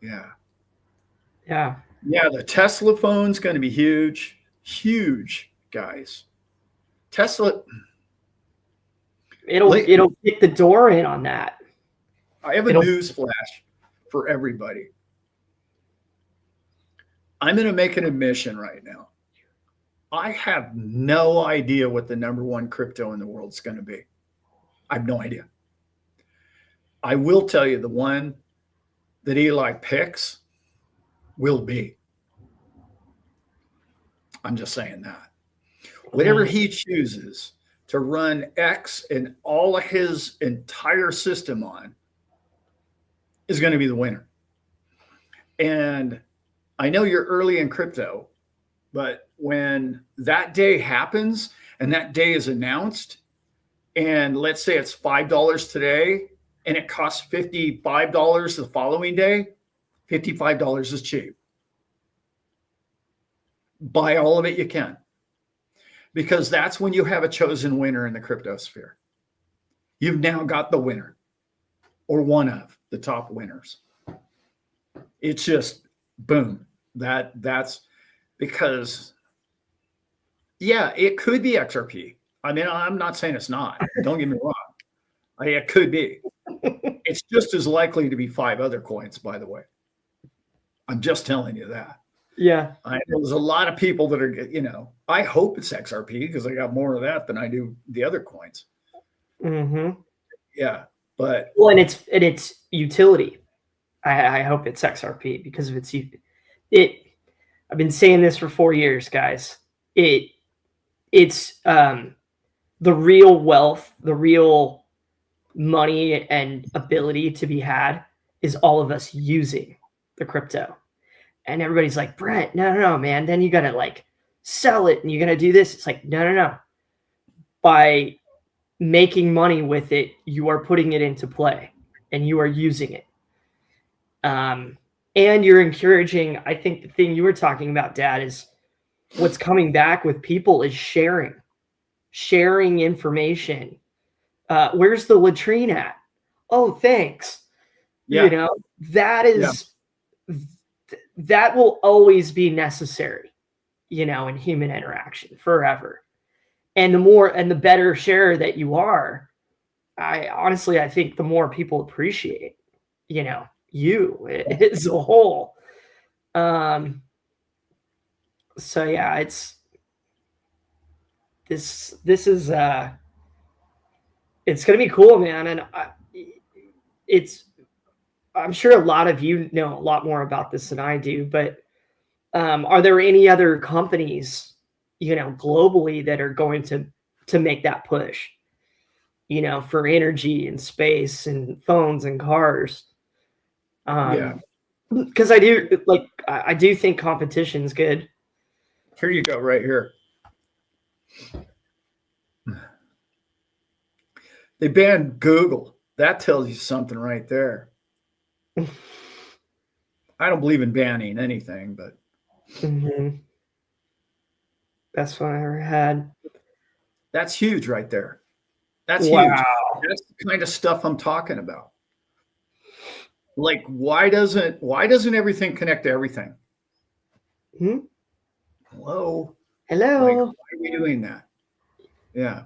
Yeah.
Yeah.
Yeah, the Tesla phone's going to be huge. Huge, guys. Tesla.
It'll kick the door in on that.
I have a news flash for everybody. I'm going to make an admission right now. I have no idea what the number one crypto in the world is going to be. I have no idea. I will tell you the one that Eli picks will be. I'm just saying that. Whatever he chooses to run X and all of his entire system on is going to be the winner. And I know you're early in crypto, but when that day happens and that day is announced, and let's say it's $5 today and it costs $55 the following day, $55 is cheap. Buy all of it you can, because that's when you have a chosen winner in the crypto sphere. You've now got the winner, or one of the top winners. It's just boom. That's because, yeah, it could be XRP. I mean, I'm not saying it's not. Don't get me wrong. It could be. It's just as likely to be 5 other coins, by the way. I'm just telling you that.
Yeah.
There's a lot of people that are, I hope it's XRP because I got more of that than I do the other coins.
Mm-hmm.
Yeah. But
well, and it's utility. I hope it's XRP because of its I've been saying this for 4 years, guys. It's the real wealth, the real money and ability to be had is all of us using the crypto. And everybody's like, Brent, no, man. Then you got to like sell it and you're going to do this. It's like, no. By making money with it, you are putting it into play and you are using it. And you're encouraging, I think the thing you were talking about, Dad, is what's coming back with people is sharing information. Where's the latrine at? Oh, thanks.
Yeah.
That is, that will always be necessary, in human interaction forever. And the better sharer that you are, I think the more people appreciate, you as a whole. So yeah, it's going to be cool, man. And I'm sure a lot of you know a lot more about this than I do, but are there any other companies, globally that are going to make that push, for energy and space and phones and cars?
Yeah.
Because I do think competition's good.
Here you go, right here. They banned Google. That tells you something right there. I don't believe in banning anything, but
Best one I ever had.
That's huge right there. That's
wow.
huge. That's the kind of stuff I'm talking about. Like, why doesn't everything connect to everything? Hello. Like, why are we doing that? Yeah.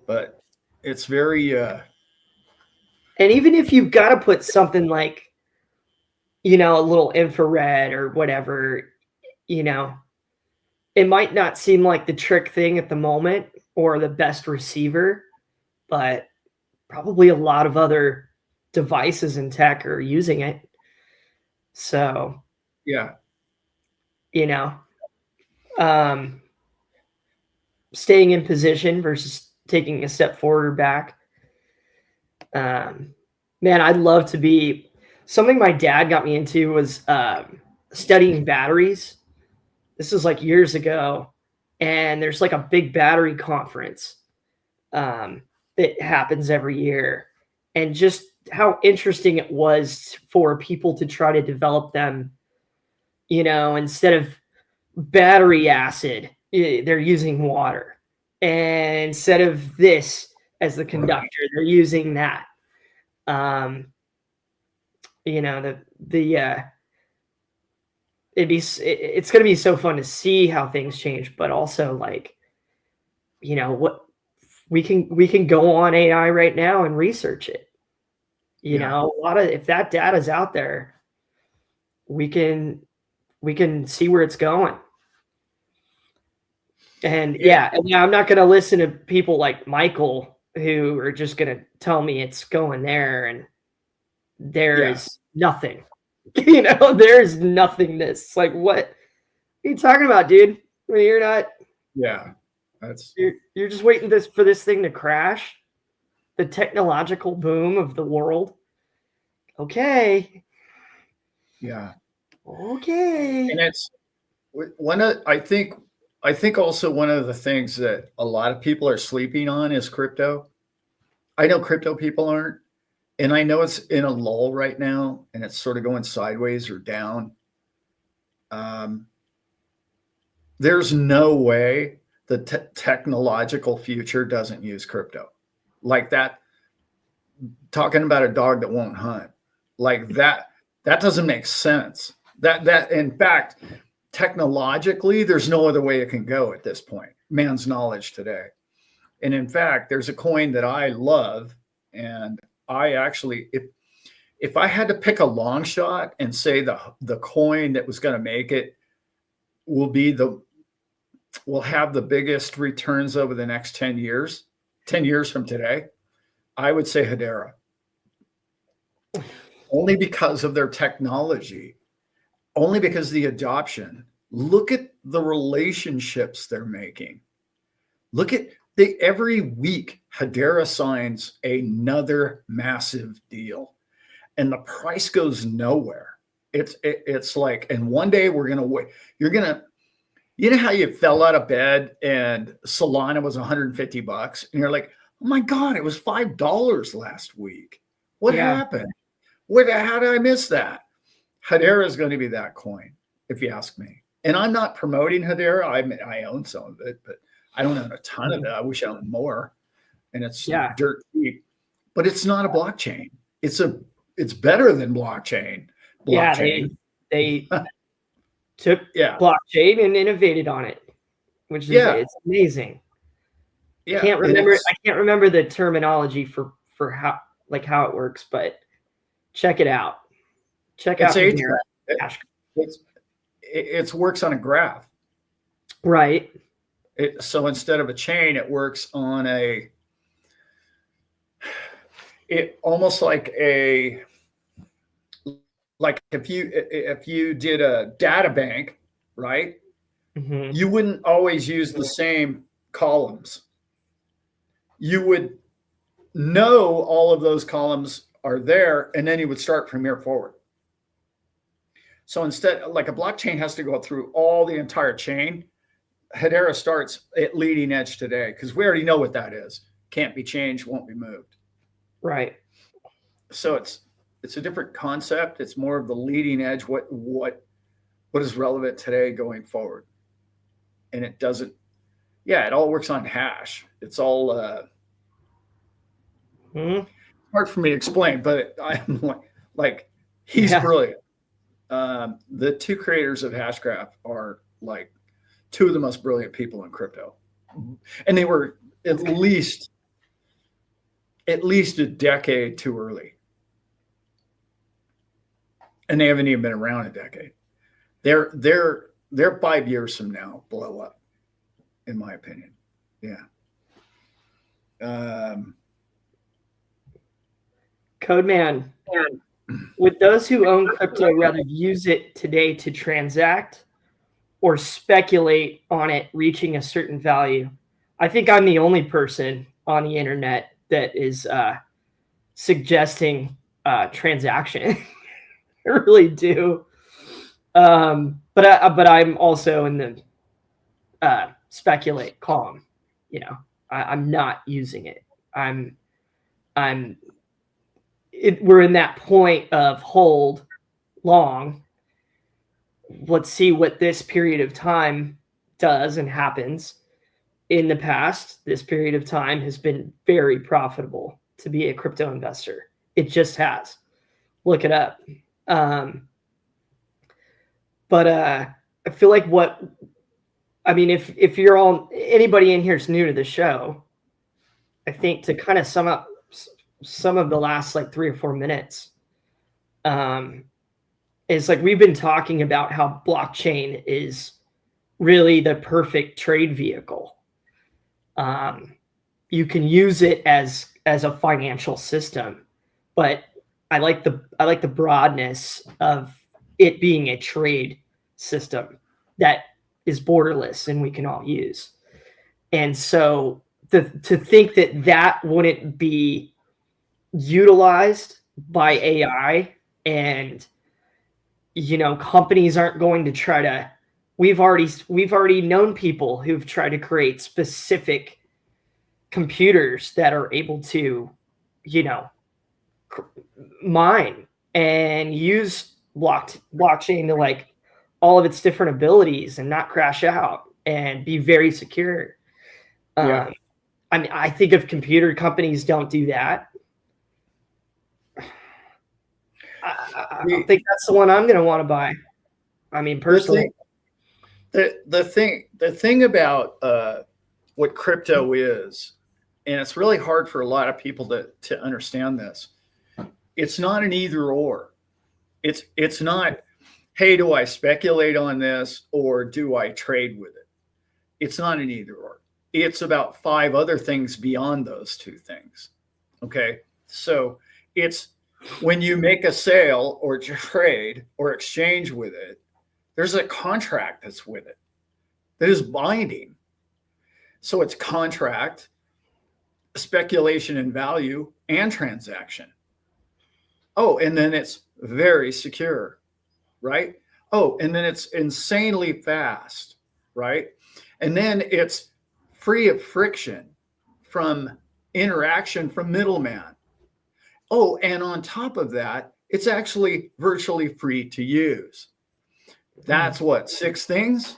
But it's very
and even if you've got to put something like, you know, a little infrared or whatever, you know, it might not seem like the trick thing at the moment or the best receiver, but probably a lot of other devices in tech are using it. So,
yeah.
you know, staying in position versus taking a step forward or back. Man, I'd love to be something my dad got me into was studying batteries. This was like years ago, and there's like a big battery conference that happens every year, and just how interesting it was for people to try to develop them. You know, instead of battery acid, they're using water, and instead of this as the conductor, they're using that. You know, it's going to be so fun to see how things change, but also like, you know, what we can go on AI right now and research it. You know, a lot of, if that data's out there, we can see where it's going. And yeah, I'm not going to listen to people like Michael who are just going to tell me it's going there and there is nothing. You know, there's nothingness. Like, what are you talking about, dude? I mean, you're not.
Yeah, that's
you're just waiting for this thing to crash. The technological boom of the world. Okay.
Yeah.
Okay.
And it's one of I think also one of the things that a lot of people are sleeping on is crypto. I know crypto people aren't, and I know it's in a lull right now, and it's sort of going sideways or down. There's no way the technological future doesn't use crypto like that. Talking about a dog that won't hunt, like that doesn't make sense. That in fact, technologically, there's no other way it can go at this point. Man's knowledge today. And in fact, there's a coin that I love, and I actually, if I had to pick a long shot and say the coin that was going to make it will have the biggest returns over the next 10 years, 10 years from today, I would say Hedera. Only because of their technology, only because of the adoption. Look at the relationships they're making. Look at every week Hedera signs another massive deal, and the price goes nowhere. It's like, and one day we're gonna wait. You know how you fell out of bed and Solana was 150 bucks, and you're like, oh my god, it was $5 last week. What happened? How did I miss that? Hedera is going to be that coin, if you ask me. And I'm not promoting Hedera. I own some of it, but I don't own a ton of it. I wish I owned more. And it's dirt cheap. But it's not a blockchain. It's better than blockchain.
Yeah, they took blockchain and innovated on it, which is it's amazing. Yeah, I can't remember the terminology for how it works, but check it out. Check out
it works on a graph.
Right.
So instead of a chain, it works on almost like if you did a data bank, right? Mm-hmm. You wouldn't always use the same columns. You would know all of those columns are there, and then you would start from here forward. So instead, like a blockchain has to go through all the entire chain. Hedera starts at leading edge today because we already know what that is. Can't be changed, won't be moved.
Right.
So it's a different concept. It's more of the leading edge. What is relevant today going forward? and it doesn't. Yeah, it all works on hash. It's all hard for me to explain, but I'm like he's brilliant. The two creators of Hashgraph are like two of the most brilliant people in crypto, and they were at least a decade too early, and they haven't even been around a decade. They're 5 years from now blow up, in my opinion. Yeah.
Codeman, would those who own crypto rather use it today to transact or speculate on it reaching a certain value? I think I'm the only person on the internet that is suggesting transaction. I really do. But I'm also in the speculate column. You know, I'm not using it. We're in that point of hold long. Let's see what this period of time does and happens. In the past, this period of time has been very profitable to be a crypto investor. It just has. Look it up. But I feel like if you're all, anybody in here is new to the show, I think to kind of sum up some of the last like 3 or 4 minutes, is like we've been talking about how blockchain is really the perfect trade vehicle. You can use it as a financial system, but I like the broadness of it being a trade system that is borderless and we can all use. And so to think that wouldn't be utilized by AI, and companies aren't going to try to. We've already known people who've tried to create specific computers that are able to, mine and use blockchain to like all of its different abilities and not crash out and be very secure. I think if computer companies don't do that, I don't think that's the one I'm going to want to buy. I mean, personally.
The thing about what crypto is, and it's really hard for a lot of people to understand this, it's not an either or. It's not, hey, do I speculate on this or do I trade with it? It's not an either or. It's about 5 other things beyond those 2 things. Okay. So it's when you make a sale or trade or exchange with it, there's a contract that's with it that is binding. So it's contract, speculation in value, and transaction. Oh, and then it's very secure, right? Oh, and then it's insanely fast, right? And then it's free of friction from interaction from middleman. Oh, and on top of that, it's actually virtually free to use. That's what, 6 things?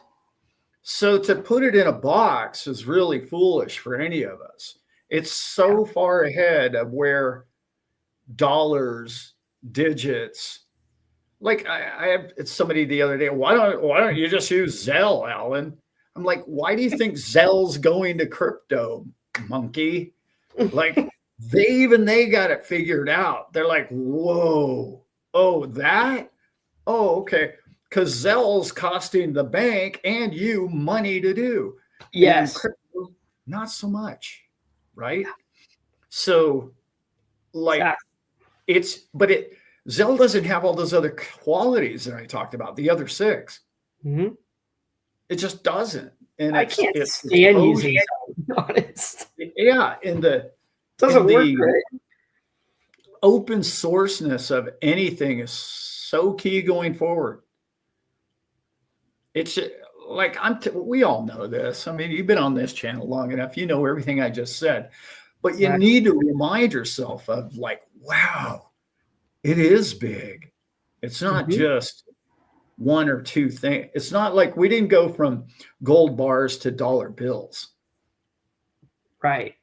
So to put it in a box is really foolish for any of us. It's so far ahead of where dollars, digits, like I had somebody the other day, why don't you just use Zelle, Alan? I'm like, why do you think Zelle's going to crypto, monkey? Like they got it figured out. They're like, whoa, oh, that? Oh, okay. Because Zelle's costing the bank and you money to do.
Yes.
Crypto, not so much, right? So like Zelle doesn't have all those other qualities that I talked about, the other 6.
Mm-hmm.
It just doesn't. And
I can't stand using it, to be honest.
Yeah,
doesn't work right.
Open sourceness of anything is so key going forward. It's like we all know this. I mean, you've been on this channel long enough. You know everything I just said. But you need to remind yourself of like, wow, it is big. It's not just one or two things. It's not like we didn't go from gold bars to dollar bills.
Right.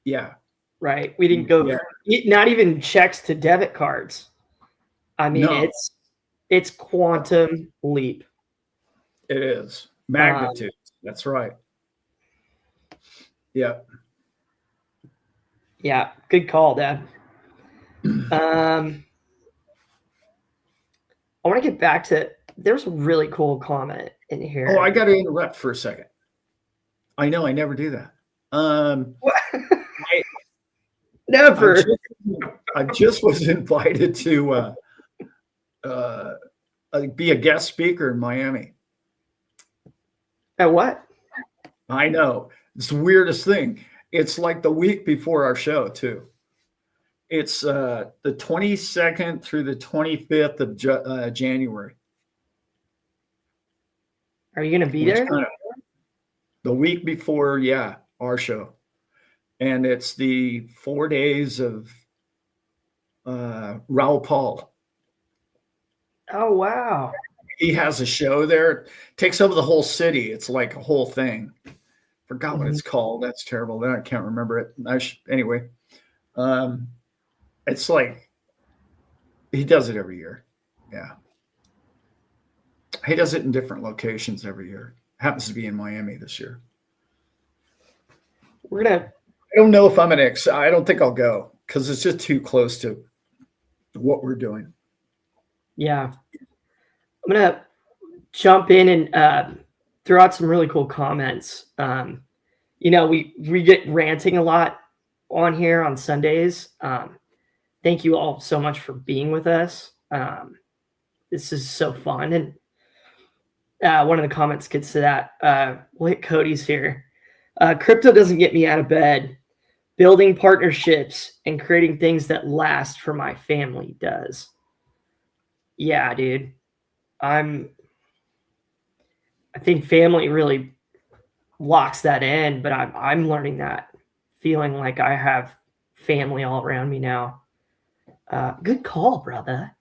Yeah.
Right. We didn't go, not even checks to debit cards. I mean,
No.
it's quantum leap.
It is. Magnitude. That's right. Yeah.
Yeah. Good call, Dad. I want to get back to, there's a really cool comment in here.
Oh, I got to interrupt for a second. I know I never do that.
Never.
I just was invited to be a guest speaker in Miami.
At what?
I know. It's the weirdest thing. It's like the week before our show, too. It's the 22nd through the 25th of January.
Are you going to be there?
The week before, yeah, our show. And it's the 4 days of Raoul Paul.
Oh, wow.
He has a show there. Takes over the whole city. It's like a whole thing. Forgot what it's called. That's terrible. Then I can't remember it. Anyway. It's like he does it every year. Yeah. He does it in different locations every year. Happens to be in Miami this year. I don't know if I'm I don't think I'll go because it's just too close to what we're doing.
Yeah. I'm going to jump in and throw out some really cool comments. We get ranting a lot on here on Sundays. Thank you all so much for being with us. This is so fun. And one of the comments gets to that. We'll hit Cody's here. Crypto doesn't get me out of bed. Building partnerships and creating things that last for my family does. Yeah, dude. I think family really locks that in, but I'm learning that, feeling like I have family all around me now. Good call, brother.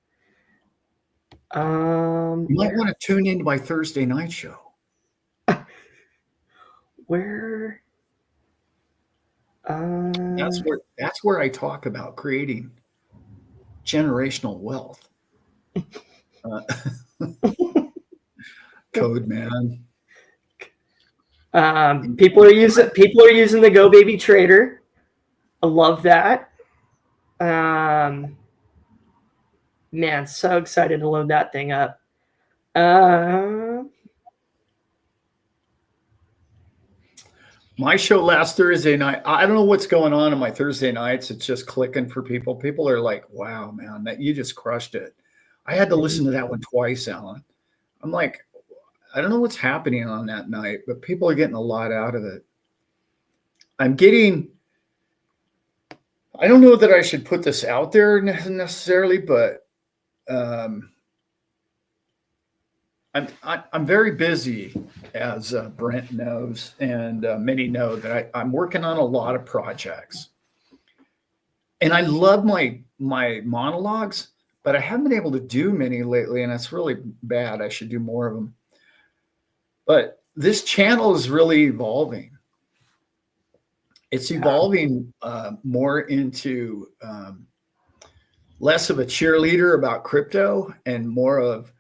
You might want to tune into my Thursday night show.
Where?
That's where I talk about creating generational wealth. Code man.
People are using the Go Baby Trader. I love that. Man, so excited to load that thing up.
My show last Thursday night, I don't know what's going on my Thursday nights. It's just clicking for people. People are like, wow, man, that you just crushed it. I had to listen to that one twice, Alan. I'm like, I don't know what's happening on that night, but people are getting a lot out of it. I don't know that I should put this out there necessarily, but I'm very busy, as Brent knows, and many know that I'm working on a lot of projects. And I love my monologues, but I haven't been able to do many lately, and it's really bad. I should do more of them. But this channel is really evolving. It's evolving more into less of a cheerleader about crypto and more of,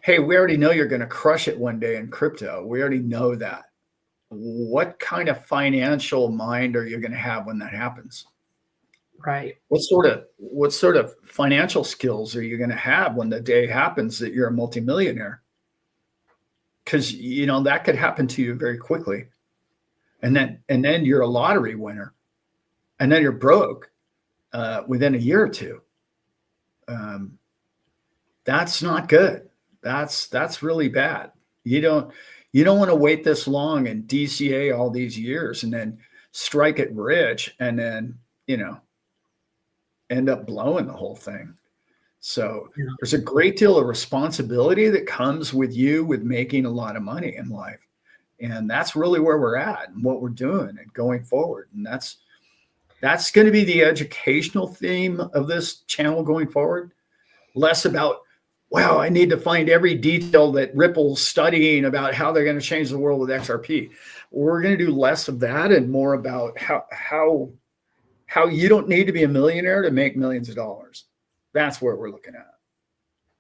hey, we already know you're going to crush it one day in crypto. We already know that. What kind of financial mind are you going to have when that happens?
Right.
What sort of financial skills are you going to have when the day happens that you're a multimillionaire? Because that could happen to you very quickly, and then you're a lottery winner, and then you're broke within a year or two. That's not good. That's really bad. You don't want to wait this long and DCA all these years and then strike it rich and then end up blowing the whole thing. So there's a great deal of responsibility that comes with making a lot of money in life. And that's really where we're at and what we're doing and going forward. And that's going to be the educational theme of this channel going forward. Less about wow, I need to find every detail that Ripple's studying about how they're going to change the world with XRP. We're going to do less of that and more about how you don't need to be a millionaire to make millions of dollars. That's where we're looking at.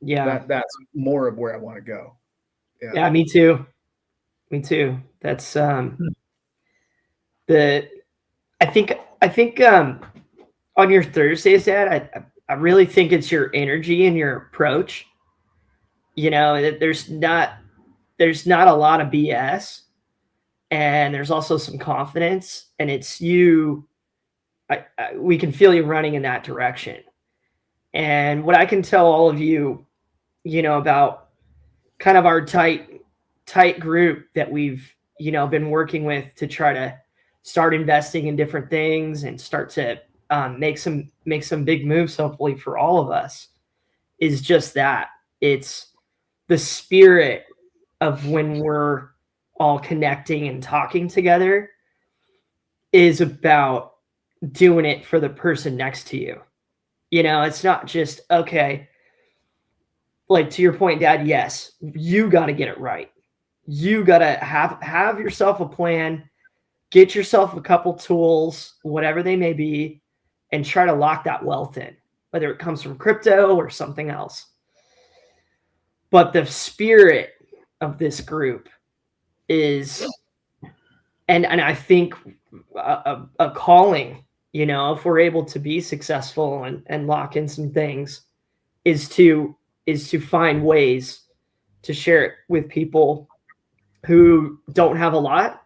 Yeah.
That's more of where I want to go.
Yeah, me too. Me too. That's I think on your Thursdays, Dad, I really think it's your energy and your approach. You know, there's not a lot of BS, and there's also some confidence, and it's you. We can feel you running in that direction. And what I can tell all of you, you know, about kind of our tight group that we've, you know, been working with to try to start investing in different things and start to make some big moves, hopefully for all of us, is just that. It's the spirit of when we're all connecting and talking together is about doing it for the person next to you. You know, it's not just, okay, like to your point, Dad, yes, you got to get it right. You got to have yourself a plan, get yourself a couple tools, whatever they may be, and try to lock that wealth in, whether it comes from crypto or something else. But the spirit of this group is, and I think a calling, you know, if we're able to be successful and lock in some things, is to find ways to share it with people who don't have a lot,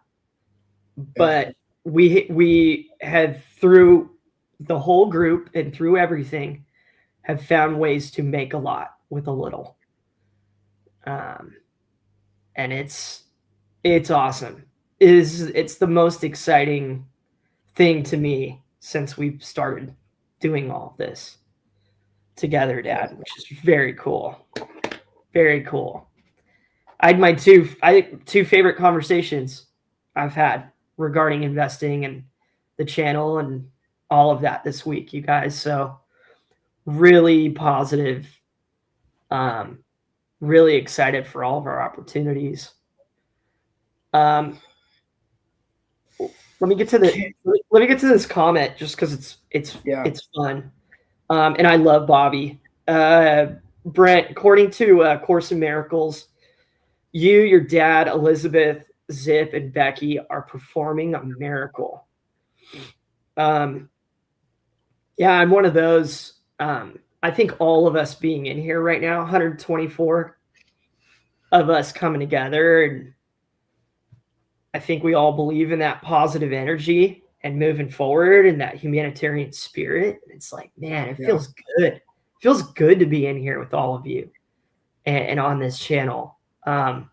but we have, through the whole group and through everything, have found ways to make a lot with a little. And it's awesome. It's the most exciting thing to me since we've started doing all of this together, Dad, which is very cool. Very cool. I had two favorite conversations I've had regarding investing and the channel and all of that this week, you guys. So really positive. Really excited for all of our opportunities. Let me get to this comment just because it's fun. And I love Bobby. Brent, according to Course in Miracles, you, your dad, Elizabeth, Zip, and Becky are performing a miracle. Yeah, I'm one of those. I think all of us being in here right now, 124 of us coming together, and I think we all believe in that positive energy and moving forward and that humanitarian spirit. It's like, man, it feels good. It feels good to be in here with all of you and on this channel. I'm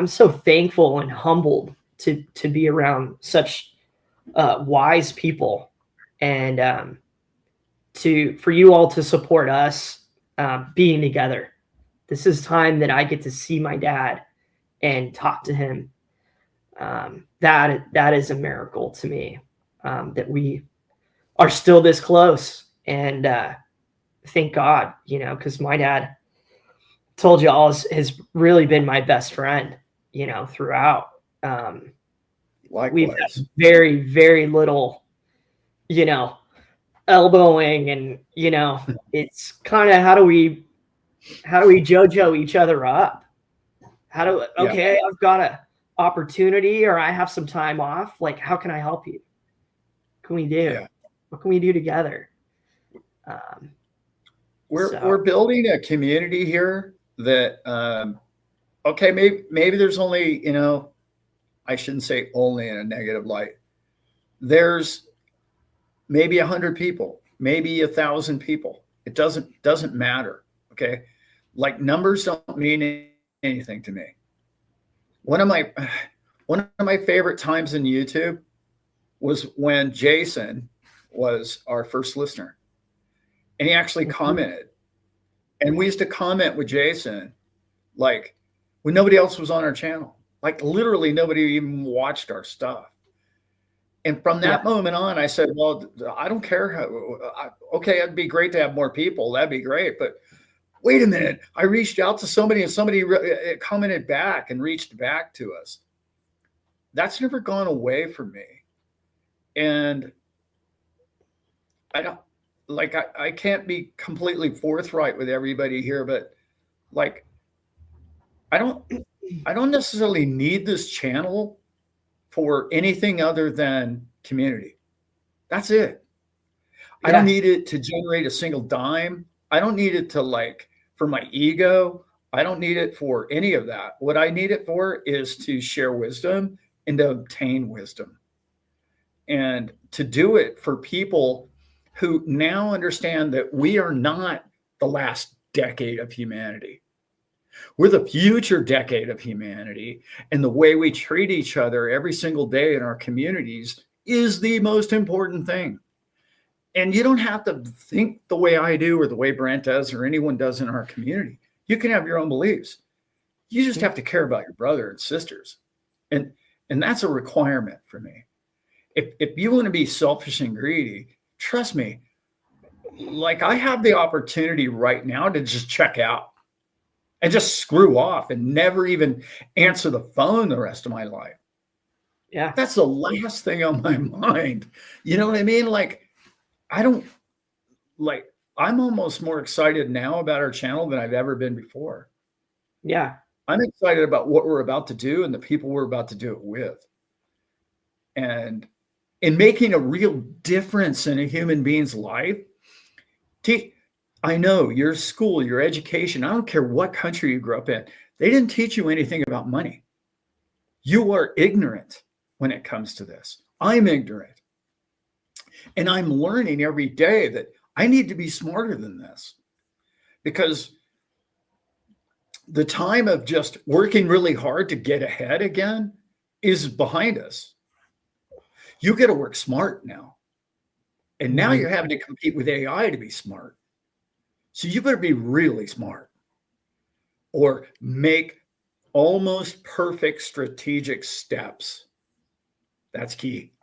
so thankful and humbled to be around such wise people, and for you all to support us being together. This is time that I get to see my dad and talk to him. That is a miracle to me, that we are still this close, and thank God, you know, because my dad, told you all, has really been my best friend, you know, throughout. We've had very, very little, you know, elbowing, and, you know, it's kind of how do we JoJo each other up? Okay, I've got a opportunity, or I have some time off. Like, how can I help you? What can we do? Yeah. What can we do together?
We're building a community here that, okay, maybe there's only, you know, I shouldn't say only in a negative light. There's maybe 100 people, maybe 1,000 people. It doesn't matter. Okay. Like, numbers don't mean anything to me. One of my favorite times in YouTube was when Jason was our first listener, and he actually commented, and we used to comment with Jason, like, when nobody else was on our channel, like literally nobody even watched our stuff. And from that moment on, I said, well, I don't care how, okay, it'd be great to have more people. That'd be great. But wait a minute, I reached out to somebody and somebody commented back and reached back to us. That's never gone away from me. And I can't be completely forthright with everybody here, but like, I don't necessarily need this channel for anything other than community. That's it. Yeah. I don't need it to generate a single dime. I don't need it to for my ego. I don't need it for any of that. What I need it for is to share wisdom and to obtain wisdom, and to do it for people who now understand that we are not the last decade of humanity. We're the future decade of humanity, and the way we treat each other every single day in our communities is the most important thing. And you don't have to think the way I do or the way Brent does or anyone does in our community. You can have your own beliefs. You just have to care about your brother and sisters. And that's a requirement for me. If you want to be selfish and greedy, trust me, I have the opportunity right now to just check out and just screw off and never even answer the phone the rest of my life.
Yeah.
That's the last thing on my mind. You know what I mean? I'm almost more excited now about our channel than I've ever been before.
Yeah.
I'm excited about what we're about to do and the people we're about to do it with. And in making a real difference in a human being's life. I know your school, your education, I don't care what country you grew up in, they didn't teach you anything about money. You are ignorant when it comes to this. I'm ignorant. And I'm learning every day that I need to be smarter than this, because the time of just working really hard to get ahead again is behind us. You got to work smart now. And now you're having to compete with AI to be smart. So you better be really smart or make almost perfect strategic steps. That's key.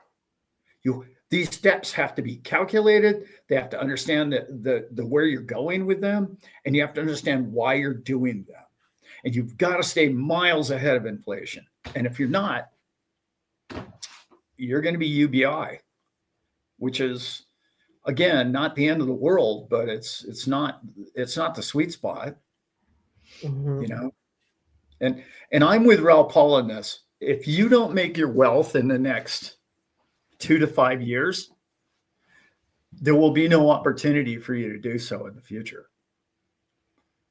These steps have to be calculated. They have to understand the where you're going with them, and you have to understand why you're doing them. And you've got to stay miles ahead of inflation. And if you're not, you're going to be UBI, which is, again, not the end of the world, but it's not the sweet spot, you know. And I'm with Raul Paul in this. If you don't make your wealth in the next 2 to 5 years, there will be no opportunity for you to do so in the future.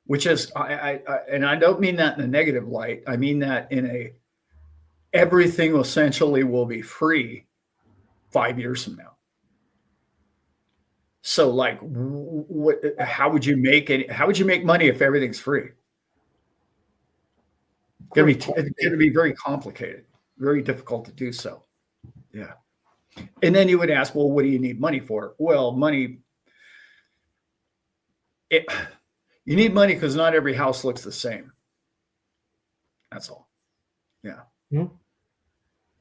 Which is, and I don't mean that in a negative light. I mean that in everything essentially will be free 5 years from now. So, how would you make money if everything's free? It's going to be very complicated, very difficult to do so. Yeah. And then you would ask, well, what do you need money for? Well, you need money because not every house looks the same. That's all. Yeah.
Mm-hmm.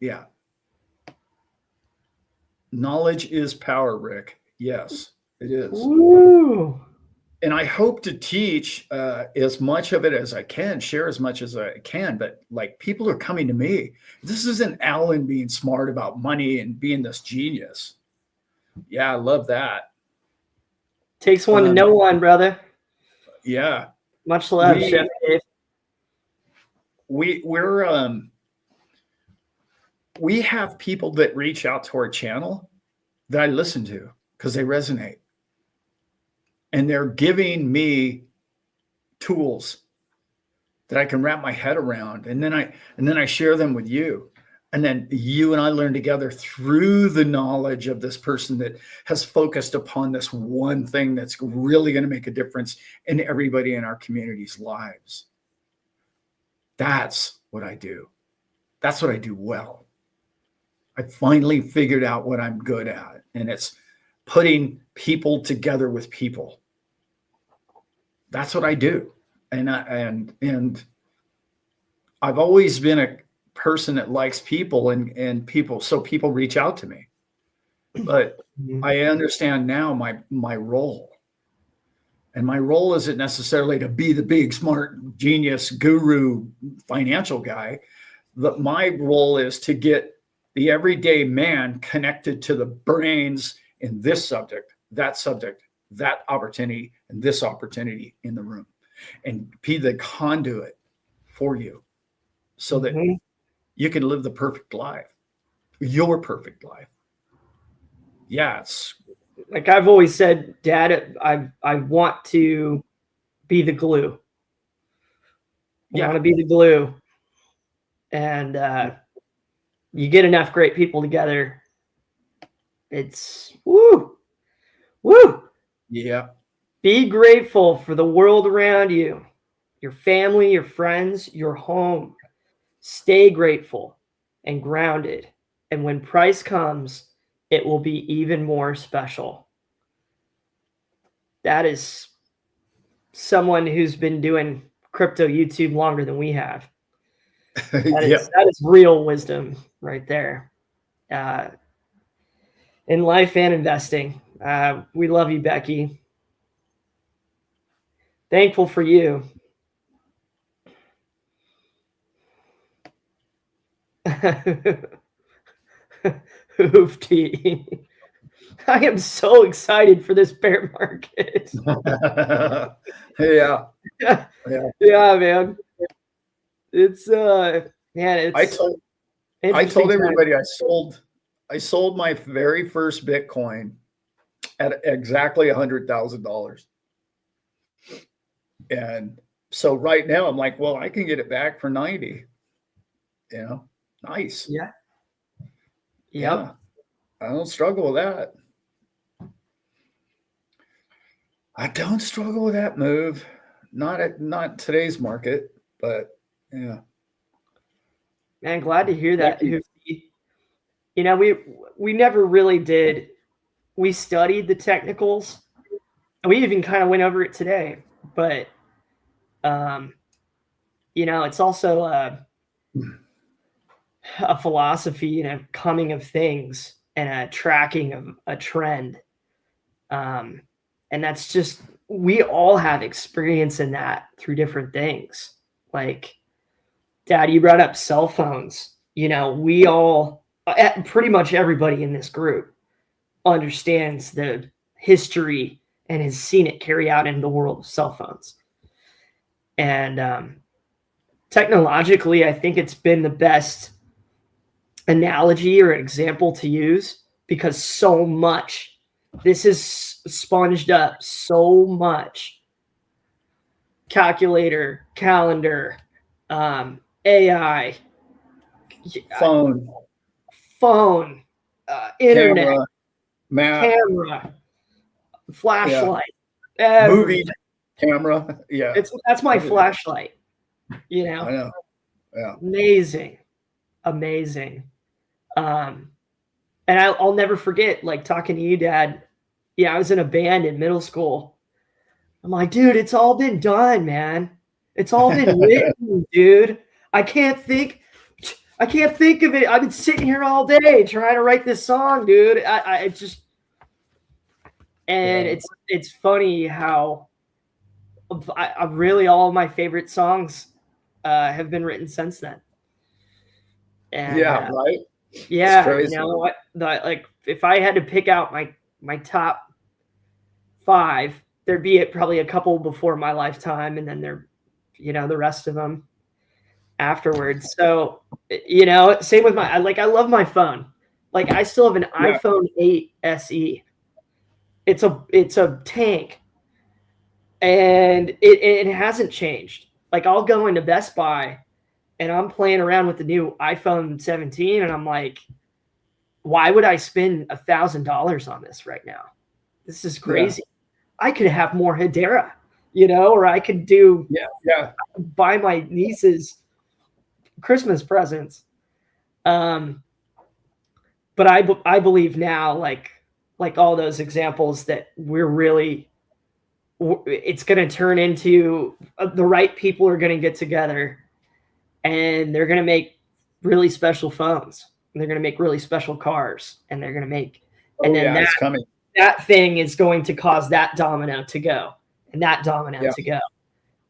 Yeah. Knowledge is power, Rick. Yes, it is.
Ooh.
And I hope to teach as much of it as I can, share as much as I can. But people are coming to me. This isn't Alan being smart about money and being this genius. Yeah, I love that.
Takes one to know one, brother.
Yeah.
Much love, Chef Dave.
We have people that reach out to our channel that I listen to because they resonate. And they're giving me tools that I can wrap my head around. And then I share them with you. And then you and I learn together through the knowledge of this person that has focused upon this one thing that's really going to make a difference in everybody in our community's lives. That's what I do. That's what I do well. I finally figured out what I'm good at, and it's putting people together with people. That's what I do. And I've always been a person that likes people and people, so people reach out to me. But I understand now my role. And my role isn't necessarily to be the big, smart, genius, guru, financial guy. My role is to get the everyday man connected to the brains in this subject, that opportunity, and this opportunity in the room, and be the conduit for you so that you can live the perfect life, your perfect life. Yeah, it's
like I've always said, Dad, I want to be the glue. I want to be the glue. And you get enough great people together, it's woo.
Yeah.
Be grateful for the world around you, your family, your friends, your home. Stay grateful and grounded. And when price comes, it will be even more special. That is someone who's been doing crypto YouTube longer than we have. That is real wisdom right there. In life and investing. We love you, Becky. Thankful for you. Hoofty. I am so excited for this bear market.
Yeah,
man. It's it's.
I told everybody I sold my very first Bitcoin at exactly $100,000, and so right now I'm like, well, I can get it back for 90. Nice.
Yeah.
Yeah. I don't struggle with that. I don't struggle with that move. Not today's market, but yeah.
Man, glad to hear that. We never really did. We studied the technicals, and we even kind of went over it today. But it's also a philosophy and a coming of things and a tracking of a trend. And that's just, we all have experience in that through different things. Like, Dad, you brought up cell phones. We all, pretty much everybody in this group understands the history and has seen it carry out in the world of cell phones. And technologically, I think it's been the best analogy or example to use because so much, this is sponged up so much. Calculator, calendar, AI,
phone,
internet,
camera,
flashlight,
movie camera. Yeah,
that's my flashlight.
I know. Yeah,
amazing. And I'll never forget, like, talking to you, Dad. Yeah, I was in a band in middle school. I'm like, dude, it's all been done, man. It's all been written, dude. I can't think of it. I've been sitting here all day trying to write this song, dude. It's funny how I really, all of my favorite songs have been written since then. And,
right.
Yeah, you know what? If I had to pick out my top 5, there'd be probably a couple before my lifetime, and then the rest of them afterwards. So, same with I love my phone. Like, I still have an iPhone 8 SE. It's a tank, and it hasn't changed. Like, I'll go into Best Buy and I'm playing around with the new iPhone 17, and I'm like, why would I spend $1,000 on this right now? This is crazy. Yeah. I could have more Hedera, or I could do buy my nieces Christmas presents. But I believe now, like all those examples, that it's going to turn into the right people are going to get together. And they're going to make really special phones. And they're going to make really special cars. And they're going to make, it's coming. That thing is going to cause that domino to go. and that domino to go.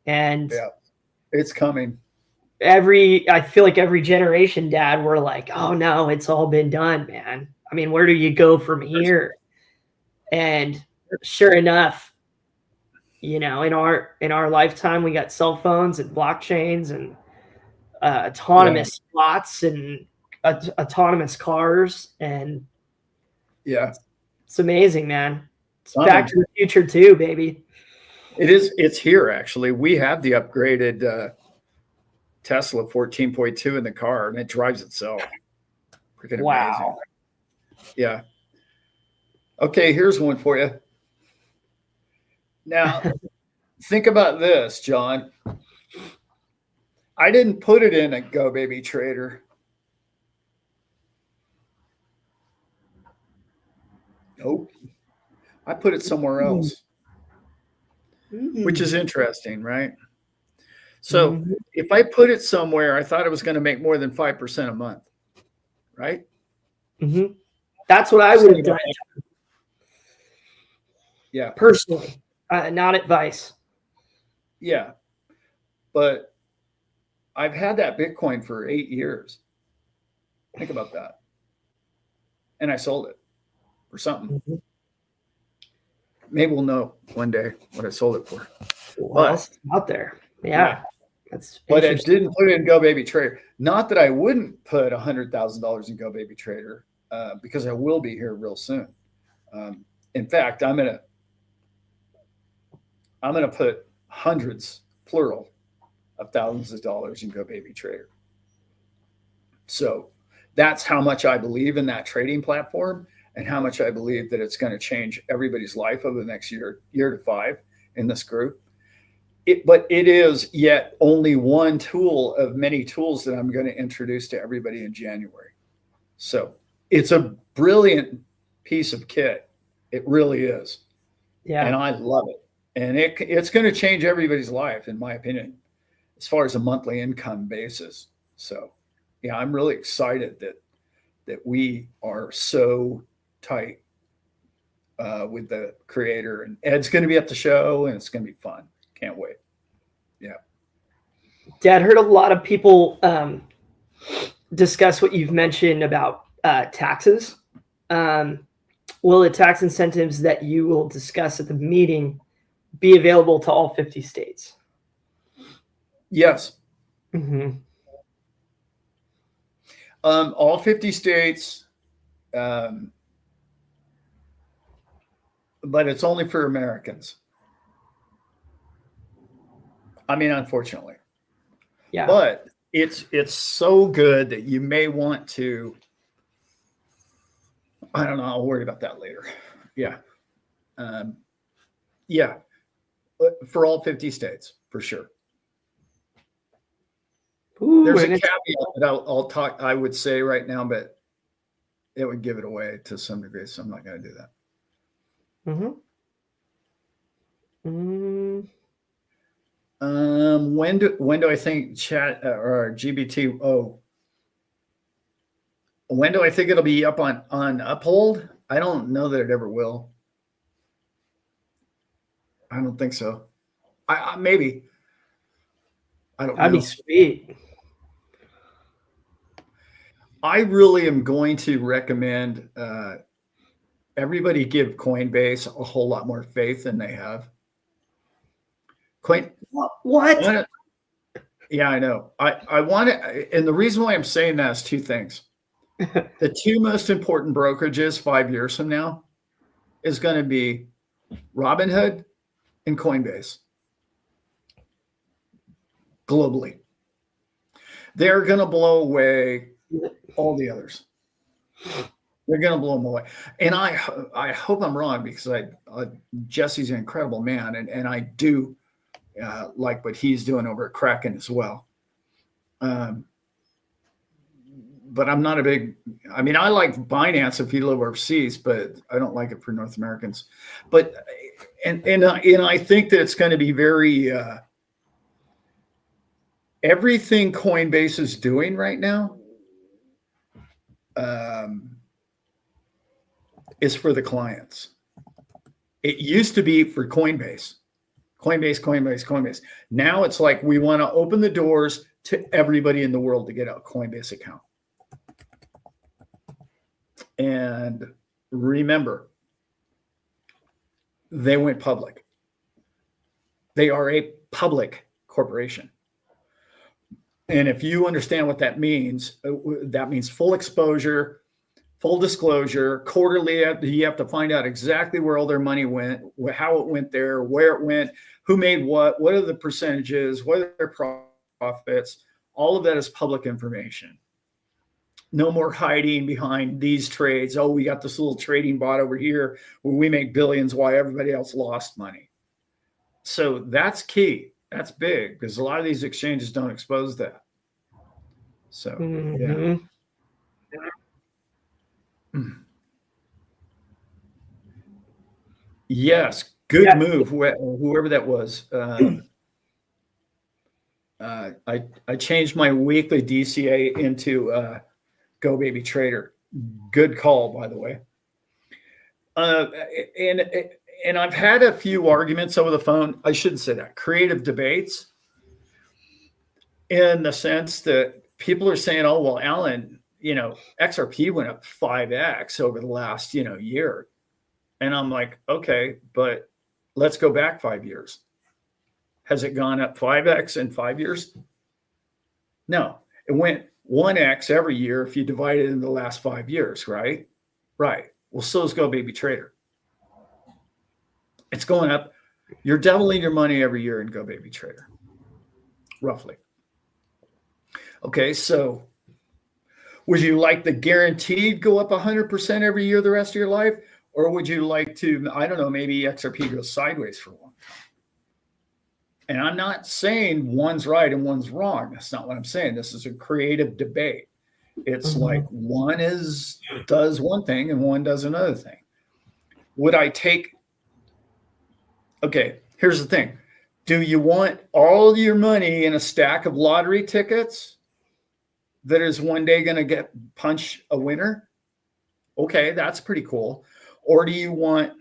And
it's coming.
I feel like every generation, Dad, we're like, oh no, it's all been done, man. I mean, where do you go from here? And sure enough, in our lifetime, we got cell phones and blockchains and autonomous bots and autonomous cars, and it's amazing, man. It's Back to the Future too, baby.
It is. It's here, actually. We have the upgraded Tesla 14.2 in the car, and it drives itself. Freaking amazing. Yeah. Okay, here's one for you. Now, think about this, John. I didn't put it in a Go Baby Trader. Nope. I put it somewhere else, which is interesting, right? So if I put it somewhere, I thought it was going to make more than 5% a month, right?
That's what I would have done.
Yeah.
Personally, not advice.
Yeah. But I've had that Bitcoin for 8 years. Think about that. And I sold it for something. Maybe we'll know one day what I sold it for.
What else is out there? Yeah.
But I didn't put it in Go Baby Trader. Not that I wouldn't put $100,000 in Go Baby Trader, because I will be here real soon. In fact, I'm gonna put hundreds, plural, of thousands of dollars in Go Baby Trader. So that's how much I believe in that trading platform, and how much I believe that it's going to change everybody's life over the next year to 5 in this group. But it is yet only one tool of many tools that I'm going to introduce to everybody in January. So it's a brilliant piece of kit. It really is.
Yeah.
And I love it. And it's going to change everybody's life, in my opinion, as far as a monthly income basis. So, yeah, I'm really excited that we are so tight with the creator. And Ed's going to be at the show, and it's going to be fun. Can't wait. Yeah.
Dad, heard a lot of people discuss what you've mentioned about taxes. Will the tax incentives that you will discuss at the meeting be available to all 50 states?
Yes. All 50 states, but it's only for Americans. I mean, unfortunately.
Yeah.
But it's so good that you may want to. I don't know. I'll worry about that later. Yeah. Yeah. For all 50 states, for sure.
Ooh,
there's a caveat that I would say right now, but it would give it away to some degree, so I'm not going to do that. When do I think chat or GBT? When do I think it'll be up on Uphold? I don't know that it ever will. I don't think so. I maybe. I don't know.
That'd be sweet.
I really am going to recommend everybody give Coinbase a whole lot more faith than they have.
What?
Yeah, I know. I want it, and the reason why I'm saying that is two things. The two most important brokerages 5 years from now is going to be Robinhood and Coinbase globally. They're going to blow away all the others. They're going to blow them away. And I hope I'm wrong, because Jesse's an incredible man, and I do like what he's doing over at Kraken as well. But I'm not a big, I mean, I like Binance if you live overseas, but I don't like it for North Americans. But, and I think that it's going to be very, everything Coinbase is doing right now is for the clients. It used to be for Coinbase. Coinbase. Now it's like we want to open the doors to everybody in the world to get a Coinbase account. And remember, they went public. They are a public corporation. And if you understand what that means full exposure, full disclosure, quarterly. You have to find out exactly where all their money went, how it went there, where it went, who made what are the percentages, what are their profits. All of that is public information. No more hiding behind these trades. Oh, we got this little trading bot over here where we make billions while everybody else lost money. So that's key. That's big because a lot of these exchanges don't expose that. So, yeah. Yes, good move, whoever that was. I changed my weekly DCA into Go Baby Trader. Good call, by the way. And I've had a few arguments over the phone. I shouldn't say that. Creative debates, in the sense that people are saying, "Oh, well, Alan, XRP went up 5x over the last year," and I'm like, "Okay, but let's go back 5 years. Has it gone up 5x in 5 years? No, it went 1x every year if you divide it in the last 5 years, right? Right. Well, so is Go Baby Trader. It's going up. You're doubling your money every year in Go Baby Trader, roughly. Okay, so would you like the guaranteed go up 100% every year the rest of your life? Or would you like to, I don't know, maybe XRP goes sideways for a long time? And I'm not saying one's right and one's wrong. That's not what I'm saying. This is a creative debate. It's like one does one thing and one does another thing. Would I take, okay, here's the thing. Do you want all your money in a stack of lottery tickets that is one day going to punch a winner? Okay, that's pretty cool. Or do you want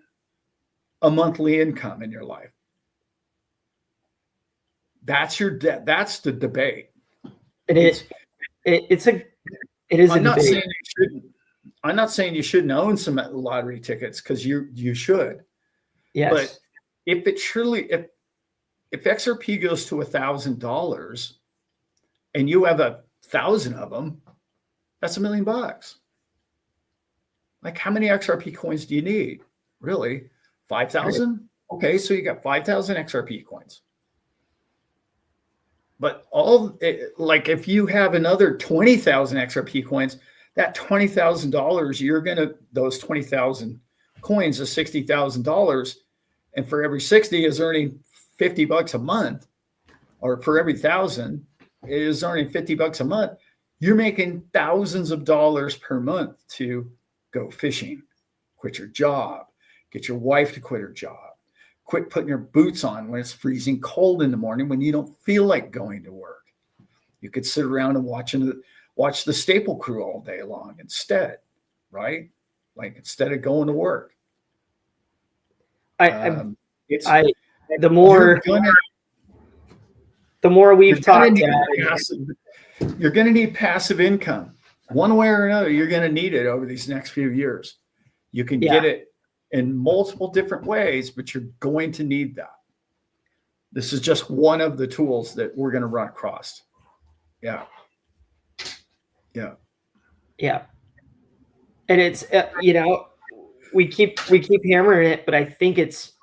a monthly income in your life? That's the debate.
It is. It is.
I'm not saying you shouldn't. I'm not saying you shouldn't own some lottery tickets, because you should.
Yes.
But if XRP goes to $1,000 and you have 1,000 of them, that's $1 million. Like, how many XRP coins do you need? Really? 5,000? Okay, so you got 5,000 XRP coins. But if you have another 20,000 XRP coins, that $20,000, those 20,000 coins is $60,000. And for every 60 is earning $50 a month, or for every 1,000 is earning $50 a month. You're making thousands of dollars per month to go fishing, quit your job, get your wife to quit her job, quit putting your boots on when it's freezing cold in the morning when you don't feel like going to work. You could sit around and watch the Staple Crew all day long instead, right? Like, instead of going to work.
The more we've talked,
you're going to need passive income one way or another. You're going to need it over these next few years. You can get it in multiple different ways, but you're going to need that. This is just one of the tools that we're going to run across. Yeah.
And it's we keep hammering it, but I think it's,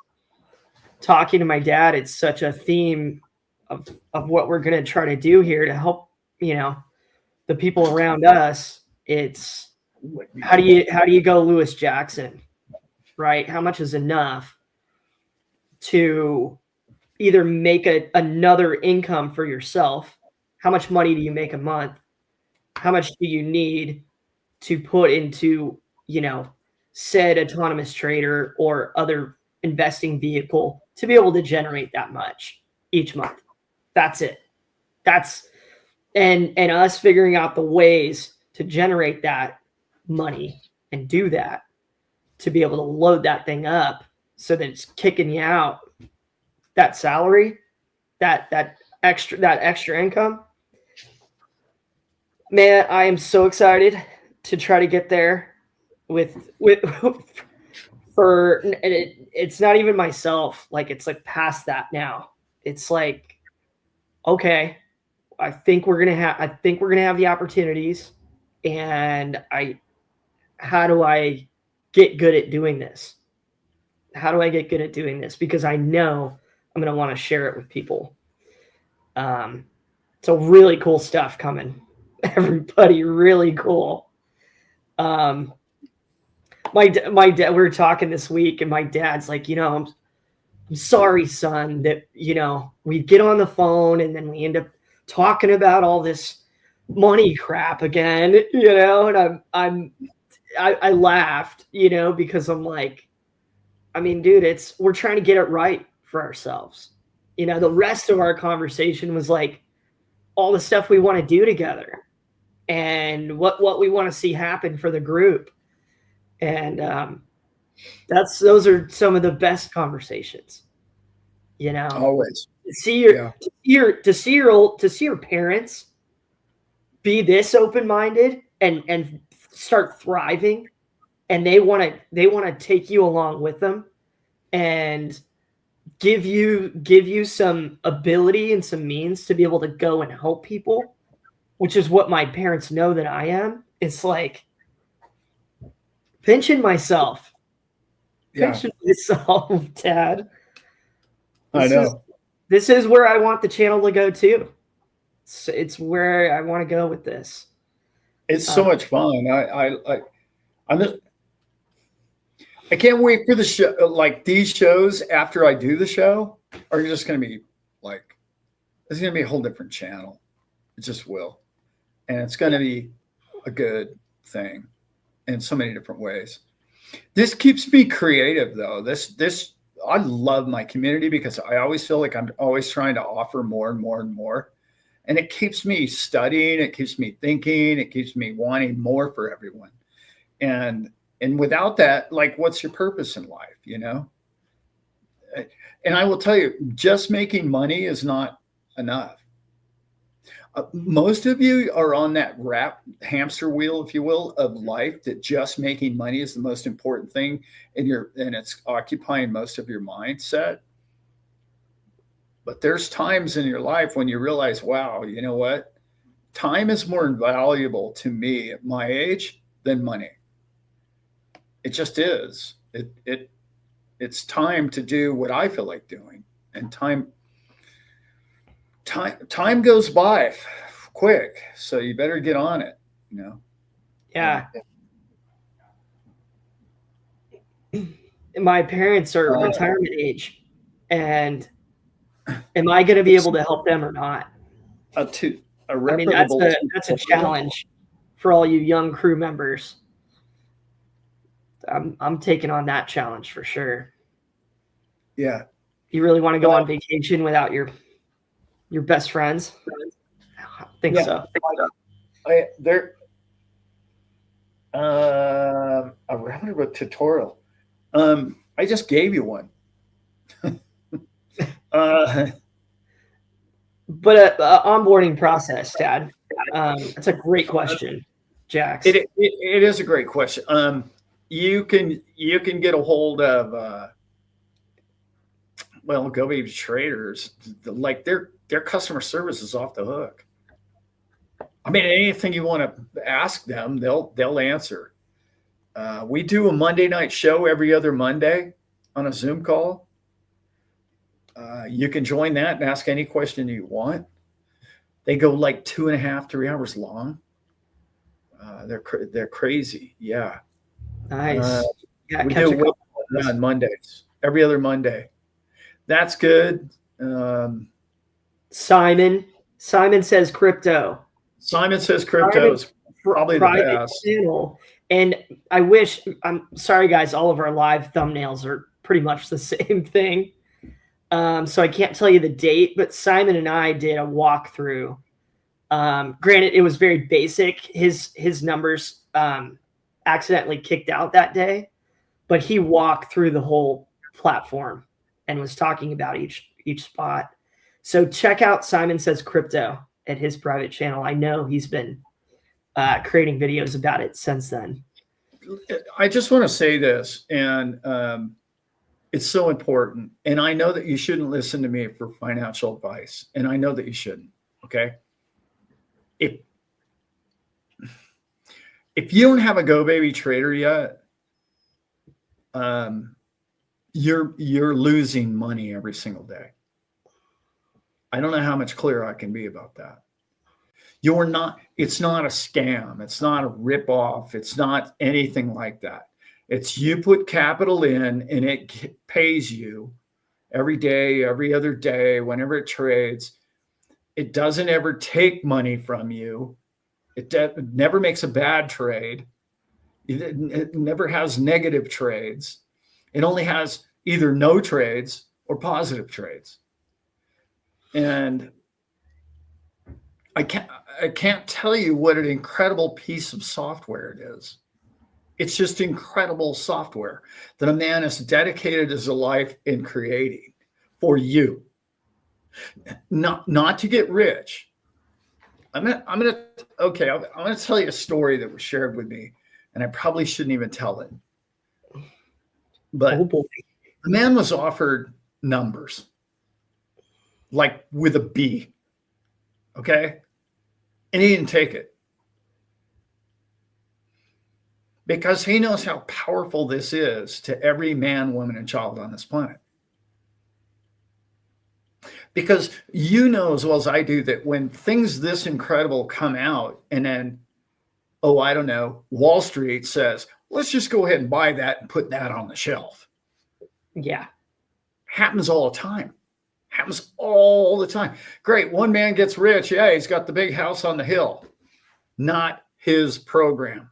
talking to my dad, it's such a theme of what we're going to try to do here to help the people around us. It's how do you go Lewis Jackson, right? How much is enough to either make another income for yourself? How much money do you make a month? How much do you need to put into, said autonomous trader or other investing vehicle to be able to generate that much each month? That's it. And us figuring out the ways to generate that money and do that, to be able to load that thing up so that it's kicking you out that salary, that extra income. Man, I am so excited to try to get there with for it's not even myself. Like, it's like past that now. It's like, okay, I think we're gonna have the opportunities, and how do I get good at doing this? How do I get good at doing this? Because I know I'm gonna want to share it with people. So really cool stuff coming. Everybody, really cool. My dad, we were talking this week, and my dad's like, I'm sorry, son, that we get on the phone and then we end up talking about all this money crap again, and I laughed, because I'm like, I mean, dude, we're trying to get it right for ourselves. The rest of our conversation was like all the stuff we want to do together and what we want to see happen for the group. And those are some of the best conversations,
always
to see your parents be this open-minded and start thriving, and they want to take you along with them and give you some ability and some means to be able to go and help people, which is what my parents know that I am. It's like pinching myself, Dad. This is where I want the channel to go to. It's where I want to go with this.
It's so much fun. I can't wait for the show. Like, these shows after I do the show are just going to be like, it's going to be a whole different channel. It just will. And it's going to be a good thing in so many different ways. This keeps me creative, though. I love my community because I always feel like I'm always trying to offer more and more and more. And it keeps me studying. It keeps me thinking. It keeps me wanting more for everyone. And without that, like, what's your purpose in life, And I will tell you, just making money is not enough. Most of you are on that hamster wheel, if you will, of life, that just making money is the most important thing, and it's occupying most of your mindset. But there's times in your life when you realize, wow, you know what? Time is more valuable to me at my age than money. It just is. It's time to do what I feel like doing, and time goes by quick, so you better get on it.
Yeah. My parents are retirement age, and am I going to be able to help them or not?
I mean,
that's a challenge for all you young crew members. I'm taking on that challenge for sure.
Yeah.
You really want to go on vacation without your best friends? I think so.
A rabbit tutorial. I just gave you one.
But onboarding process, Dad. That's a great question, Jax.
It is a great question. You can get a hold of Go Traders. Like, their customer service is off the hook. I mean, anything you want to ask them, they'll answer. We do a Monday night show every other Monday on a Zoom call. You can join that and ask any question you want. They go like 2.5, 3 hours long. They're crazy. Yeah.
Nice.
We do on Mondays, every other Monday. That's good.
Simon says crypto.
Simon says crypto is probably the best.
Channel. And I'm sorry, guys, all of our live thumbnails are pretty much the same thing. So I can't tell you the date, but Simon and I did a walkthrough. Granted, it was very basic. His numbers accidentally kicked out that day, but he walked through the whole platform and was talking about each spot. So check out Simon Says Crypto at his private channel. I know he's been creating videos about it since then.
I just want to say this, and it's so important. And I know that you shouldn't listen to me for financial advice, and I know that you shouldn't. Okay. If you don't have a Go Baby Trader yet, you're losing money every single day. I don't know how much clearer I can be about that. It's not a scam. It's not a ripoff. It's not anything like that. It's you put capital in and it pays you every day, every other day, whenever it trades. It doesn't ever take money from you. It never makes a bad trade. It never has negative trades. It only has either no trades or positive trades. And I can't tell you what an incredible piece of software it is. It's just incredible software that a man has dedicated his life in creating for you. Not to get rich. I'm gonna tell you a story that was shared with me, and I probably shouldn't even tell it. But the man was offered numbers, like with a B. Okay? And he didn't take it. Because he knows how powerful this is to every man, woman, and child on this planet. Because you know as well as I do that when things this incredible come out and then, I don't know, Wall Street says, let's just go ahead and buy that and put that on the shelf.
Yeah.
Happens all the time. Happens all the time. Great. One man gets rich. Yeah, he's got the big house on the hill. Not his program.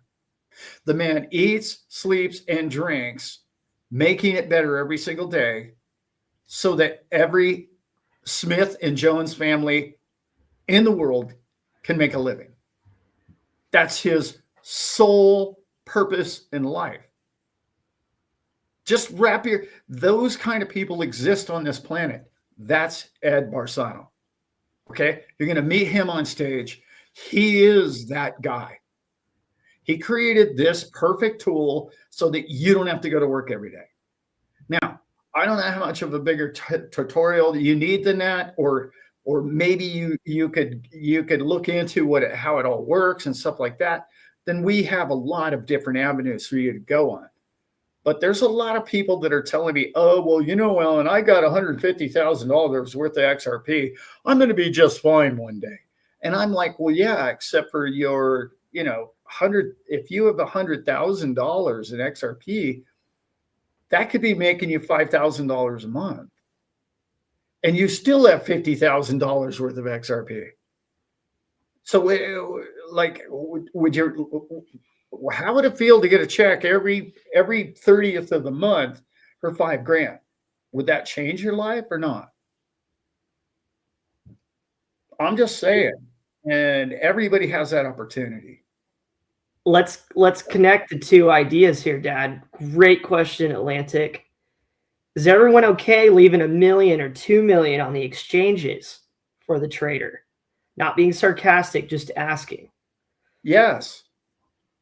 The man eats, sleeps, and drinks, making it better every single day so that every Smith and Jones family in the world can make a living. That's his sole purpose in life. Just those kind of people exist on this planet. That's Ed Barsano. Okay. You're going to meet him on stage. He is that guy. He created this perfect tool so that you don't have to go to work every day. Now, I don't know how much of a bigger tutorial you need than that, or maybe you could look into how it all works and stuff like that. Then we have a lot of different avenues for you to go on. But there's a lot of people that are telling me, Ellen, I got $150,000 worth of XRP. I'm going to be just fine one day. And I'm like, well, yeah, except for your, if you have $100,000 in XRP, that could be making you $5,000 a month. And you still have $50,000 worth of XRP. So how would it feel to get a check every 30th of the month for $5,000? Would that change your life or not? I'm just saying, and everybody has that opportunity.
Let's connect the two ideas here, Dad. Great question, Atlantic. Is everyone okay leaving $1 million or $2 million on the exchanges for the trader? Not being sarcastic, just asking.
Yes.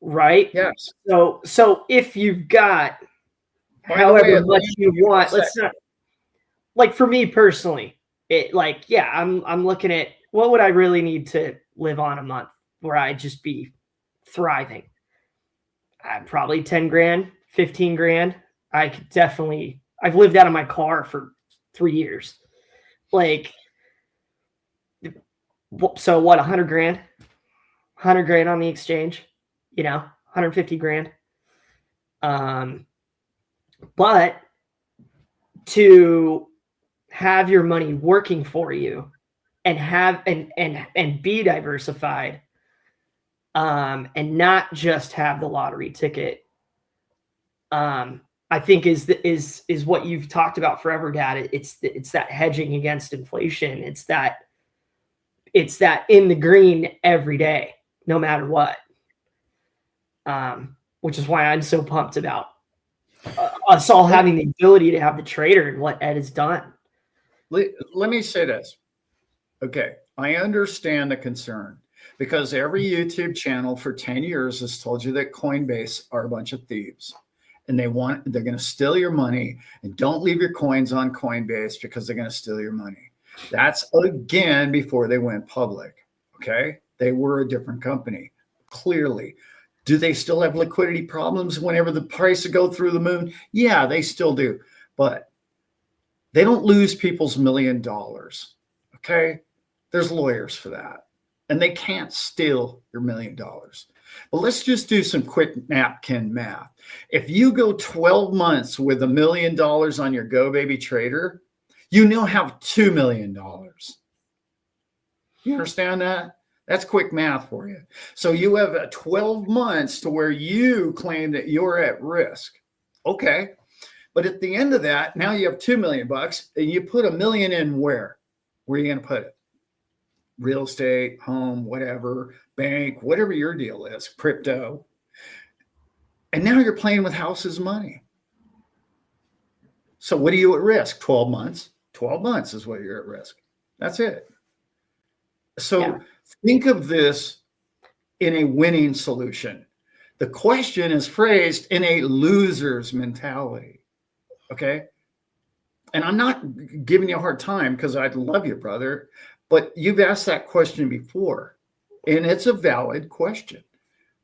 Right?
Yes.
So if you've got however much you want, let's not, like for me personally, I'm looking at what would I really need to live on a month where I'd just be thriving. Probably 10 grand, 15 grand. I could definitely, I've lived out of my car for 3 years. So what, 100 grand? 100 grand on the exchange, 150 grand. But to have your money working for you and have and be diversified, and not just have the lottery ticket, I think is what you've talked about forever, Dad. It's that hedging against inflation. It's that in the green every day, no matter what. Which is why I'm so pumped about us all having the ability to have the trader and what Ed has done.
let me say this. Okay, I understand the concern because every YouTube channel for 10 years has told you that Coinbase are a bunch of thieves and they're going to steal your money, and don't leave your coins on Coinbase because they're going to steal your money. That's again before they went public. Okay, they were a different company. Clearly, do they still have liquidity problems whenever the prices go through the moon? Yeah, they still do, but they don't lose people's $1 million. Okay, there's lawyers for that, and they can't steal your $1 million. But let's just do some quick napkin math. If you go 12 months with $1 million on your Go Baby Trader, you now have $2 million. You understand that? That's quick math for you. So you have 12 months to where you claim that you're at risk. Okay. But at the end of that, now you have $2 million and you put $1 million in where? Where are you going to put it? Real estate, home, whatever, bank, whatever your deal is, crypto. And now you're playing with house's money. So what are you at risk? 12 months. 12 months is what you're at risk. That's it. So think of this in a winning solution. The question is phrased in a loser's mentality. Okay. And I'm not giving you a hard time because I love you, brother, but you've asked that question before, and it's a valid question.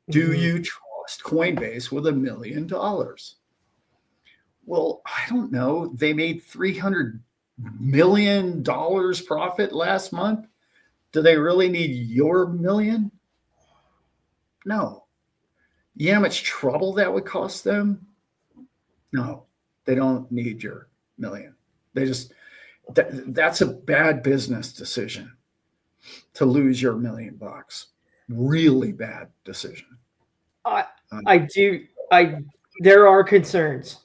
Do you trust Coinbase with $1 million? Well, I don't know. They made $300 million profit last month. Do they really need your million? No. You know how much trouble that would cost them? No, they don't need your million. They just, that's a bad business decision to lose your $1 million. Really bad decision.
There are concerns.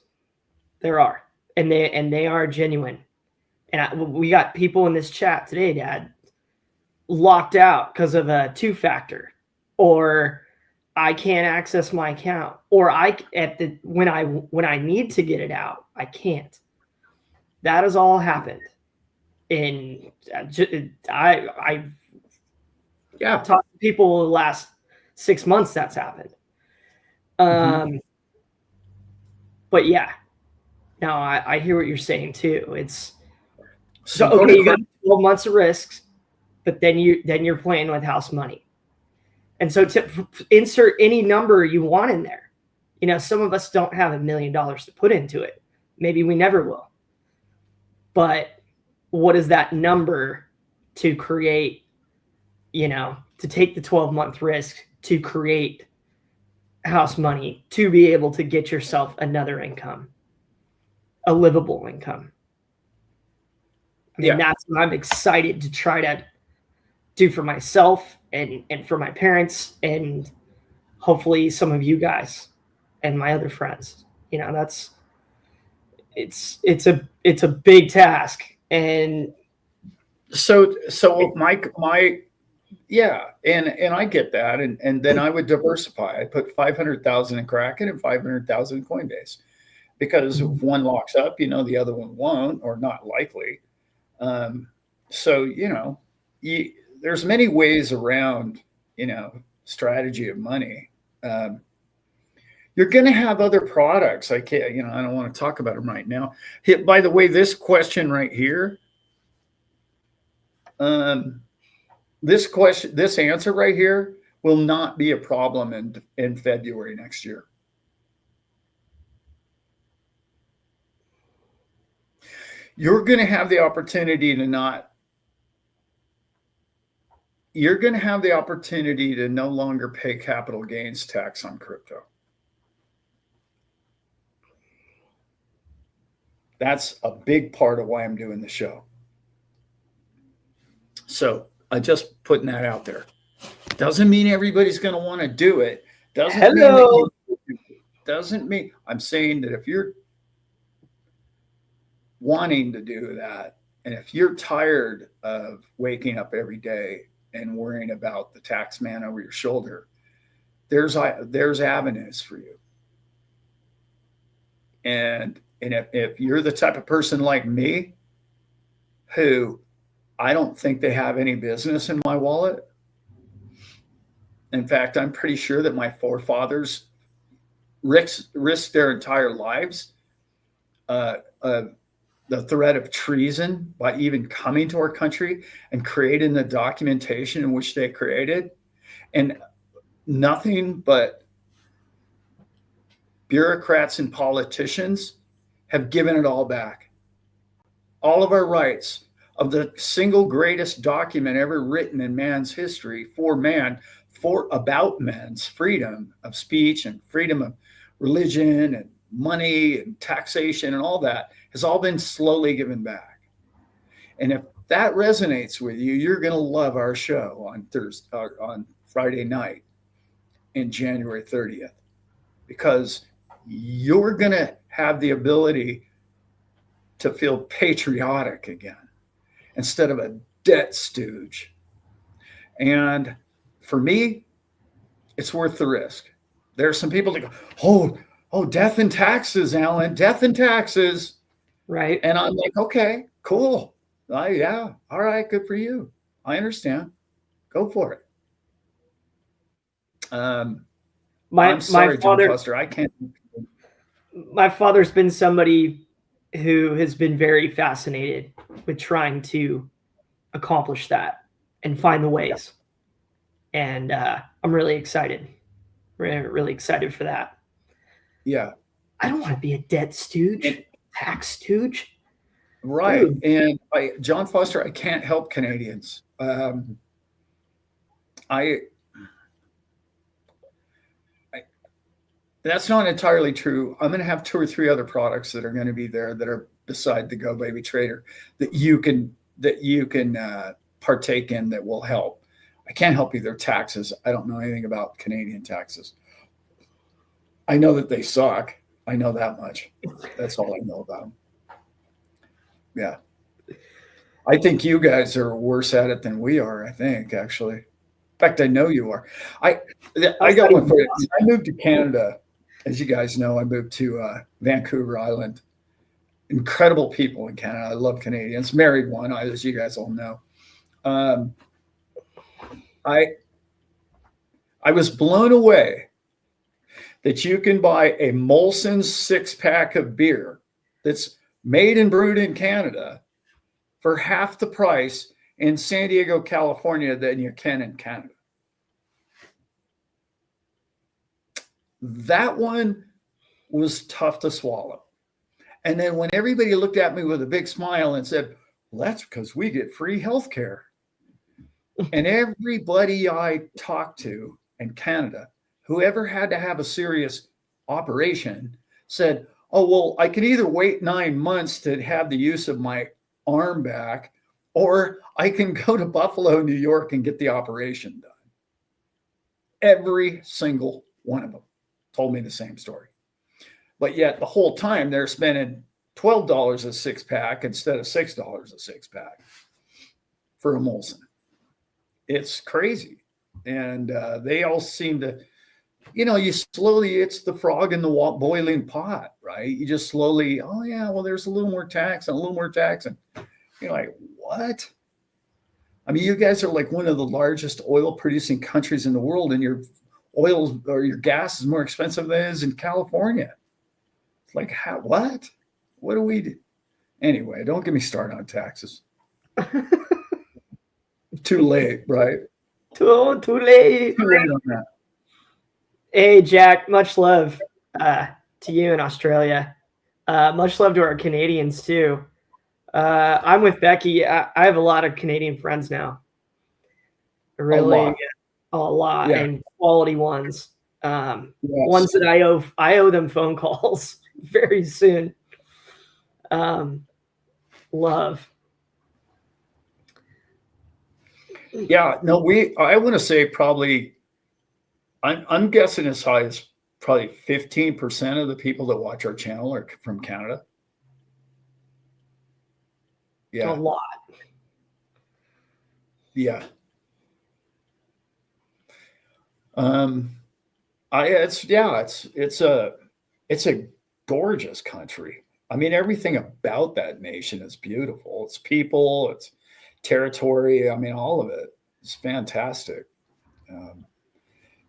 There are, and they are genuine. And we got people in this chat today, Dad, locked out because of a 2-factor, or I can't access my account, or when I need to get it out, I can't. That has all happened. And I talked to people the last 6 months that's happened. But yeah, no, I hear what you're saying too. It's so okay. You got 12 months of risks, but then you're playing with house money, and so to insert any number you want in there. You know, some of us don't have $1 million to put into it. Maybe we never will. But what is that number to create? You know, to take the 12-month risk to create house money to be able to get yourself another income, a livable income. I mean, that's what I'm excited to try to do for myself and for my parents and hopefully some of you guys and my other friends. You know, it's a big task. And
so my yeah, and I get that, and then I would diversify. I put 500,000 in Kraken and 500,000 in Coinbase, because if one locks up, you know, the other one won't, or not likely. So you know, there's many ways around, you know, strategy of money. You're going to have other products. I can't, you know, I don't want to talk about them right now. By the way, this question right here. This answer right here will not be a problem in February next year. You're going to have the opportunity to no longer pay capital gains tax on crypto. That's a big part of why I'm doing the show. So I just putting that out there. Doesn't mean everybody's going to want to do it. Doesn't mean I'm saying that if you're wanting to do that, and if you're tired of waking up every day and worrying about the tax man over your shoulder, there's avenues for you. And if you're the type of person like me who I don't think they have any business in my wallet. In fact, I'm pretty sure that my forefathers risked their entire lives, uh, uh, the threat of treason by even coming to our country and creating the documentation in which they created. And nothing but bureaucrats and politicians have given it all back. All of our rights of the single greatest document ever written in man's history for man, for about man's freedom of speech and freedom of religion and money and taxation and all that has all been slowly given back. And if that resonates with you, you're going to love our show on Thursday, on Friday night in January 30th, because you're going to have the ability to feel patriotic again instead of a debt stooge. And for me, it's worth the risk. There are some people that go, oh, death and taxes, Alan, death and taxes.
Right.
And I'm like, okay, cool. Yeah. All right. Good for you. I understand. Go for it. I'm sorry, John Foster. I can't.
My father's been somebody who has been very fascinated with trying to accomplish that and find the ways. And I'm really excited. Really excited for that.
Yeah.
I don't want to be a debt stooge, tax stooge.
Right. Dude. And John Foster, I can't help Canadians. That's not entirely true. I'm going to have 2 or 3 other products that are going to be there that are beside the Go Baby Trader that you can partake in that will help. I can't help you their taxes. I don't know anything about Canadian taxes. I know that they suck. I know that much. That's all I know about them. Yeah. I think you guys are worse at it than we are, I think, actually. In fact, I know you are. I got one for you. I moved to Canada. As you guys know, I moved to Vancouver Island. Incredible people in Canada. I love Canadians. Married one, as you guys all know. I was blown away that you can buy a Molson's 6-pack of beer that's made and brewed in Canada for half the price in San Diego, California than you can in Canada. That one was tough to swallow. And then when everybody looked at me with a big smile and said, well, that's because we get free health care. And everybody I talked to in Canada, whoever had to have a serious operation, said, oh, well, I can either wait 9 months to have the use of my arm back, or I can go to Buffalo, New York and get the operation done. Every single one of them told me the same story. But yet the whole time they're spending $12 a 6-pack instead of $6 a 6-pack for a Molson. It's crazy. And they all seem to, it's the frog in the boiling pot, right? You just slowly, oh yeah, well, there's a little more tax and a little more tax. And you're like, what? I mean, you guys are like one of the largest oil producing countries in the world, and your oil or your gas is more expensive than it is in California. It's like, how, what do we do? Anyway, don't get me started on taxes. Too late, right?
Too late.
Too late on that.
Hey, Jack, much love to you in Australia. Much love to our Canadians too. I'm with Becky. I have a lot of Canadian friends now. Really, a lot, yeah. And quality ones. Yes. Ones that I owe them phone calls very soon. Love.
Yeah, no, I want to say probably, I'm guessing as high as probably 15% of the people that watch our channel are from Canada. Yeah.
A lot.
Yeah. It's a gorgeous country. I mean, everything about that nation is beautiful. It's people, it's territory. I mean, all of it is fantastic. Um,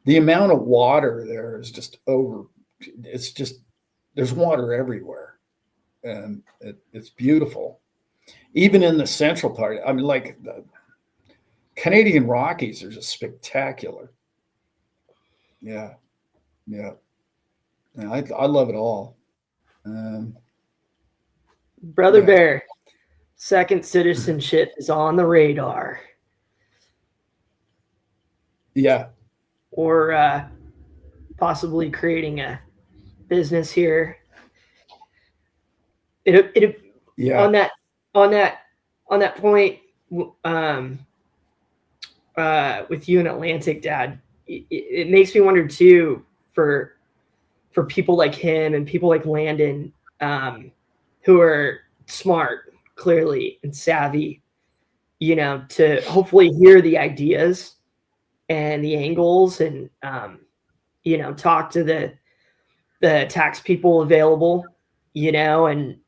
the amount of water there is just over. It's just there's water everywhere, and it's beautiful. Even in the central part, I mean, like the Canadian Rockies are just spectacular. Yeah, yeah. Yeah, I love it all. Um,
Brother
yeah,
Bear, second citizenship is on the radar.
yeah,
Or possibly creating a business here. It
yeah.
on that on that on that point, with you and Atlantic, Dad, it makes me wonder too for people like him and people like Landon, who are smart, clearly, and savvy, to hopefully hear the ideas and the angles, and talk to the tax people available, and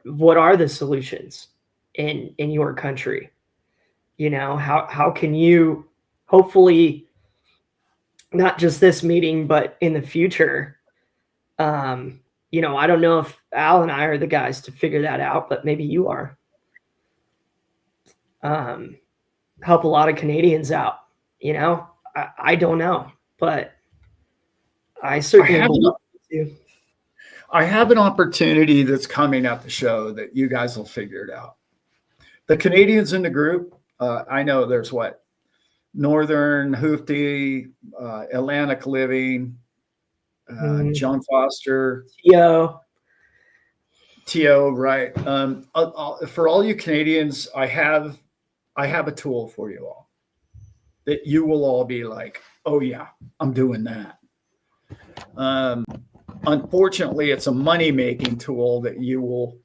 what are the solutions in your country. How can you hopefully, not just this meeting, but in the future, I don't know if Al and I are the guys to figure that out, but maybe you are. Help a lot of Canadians out. I don't know, but I certainly believe you.
I have an opportunity that's coming at the show that you guys will figure it out. The Canadians in the group, I know there's what? Northern, Hoofty, Atlantic Living, John Foster. T.O., right. For all you Canadians, I have a tool for you all that you will all be like, oh yeah, I'm doing that. Unfortunately, it's a money-making tool that you will,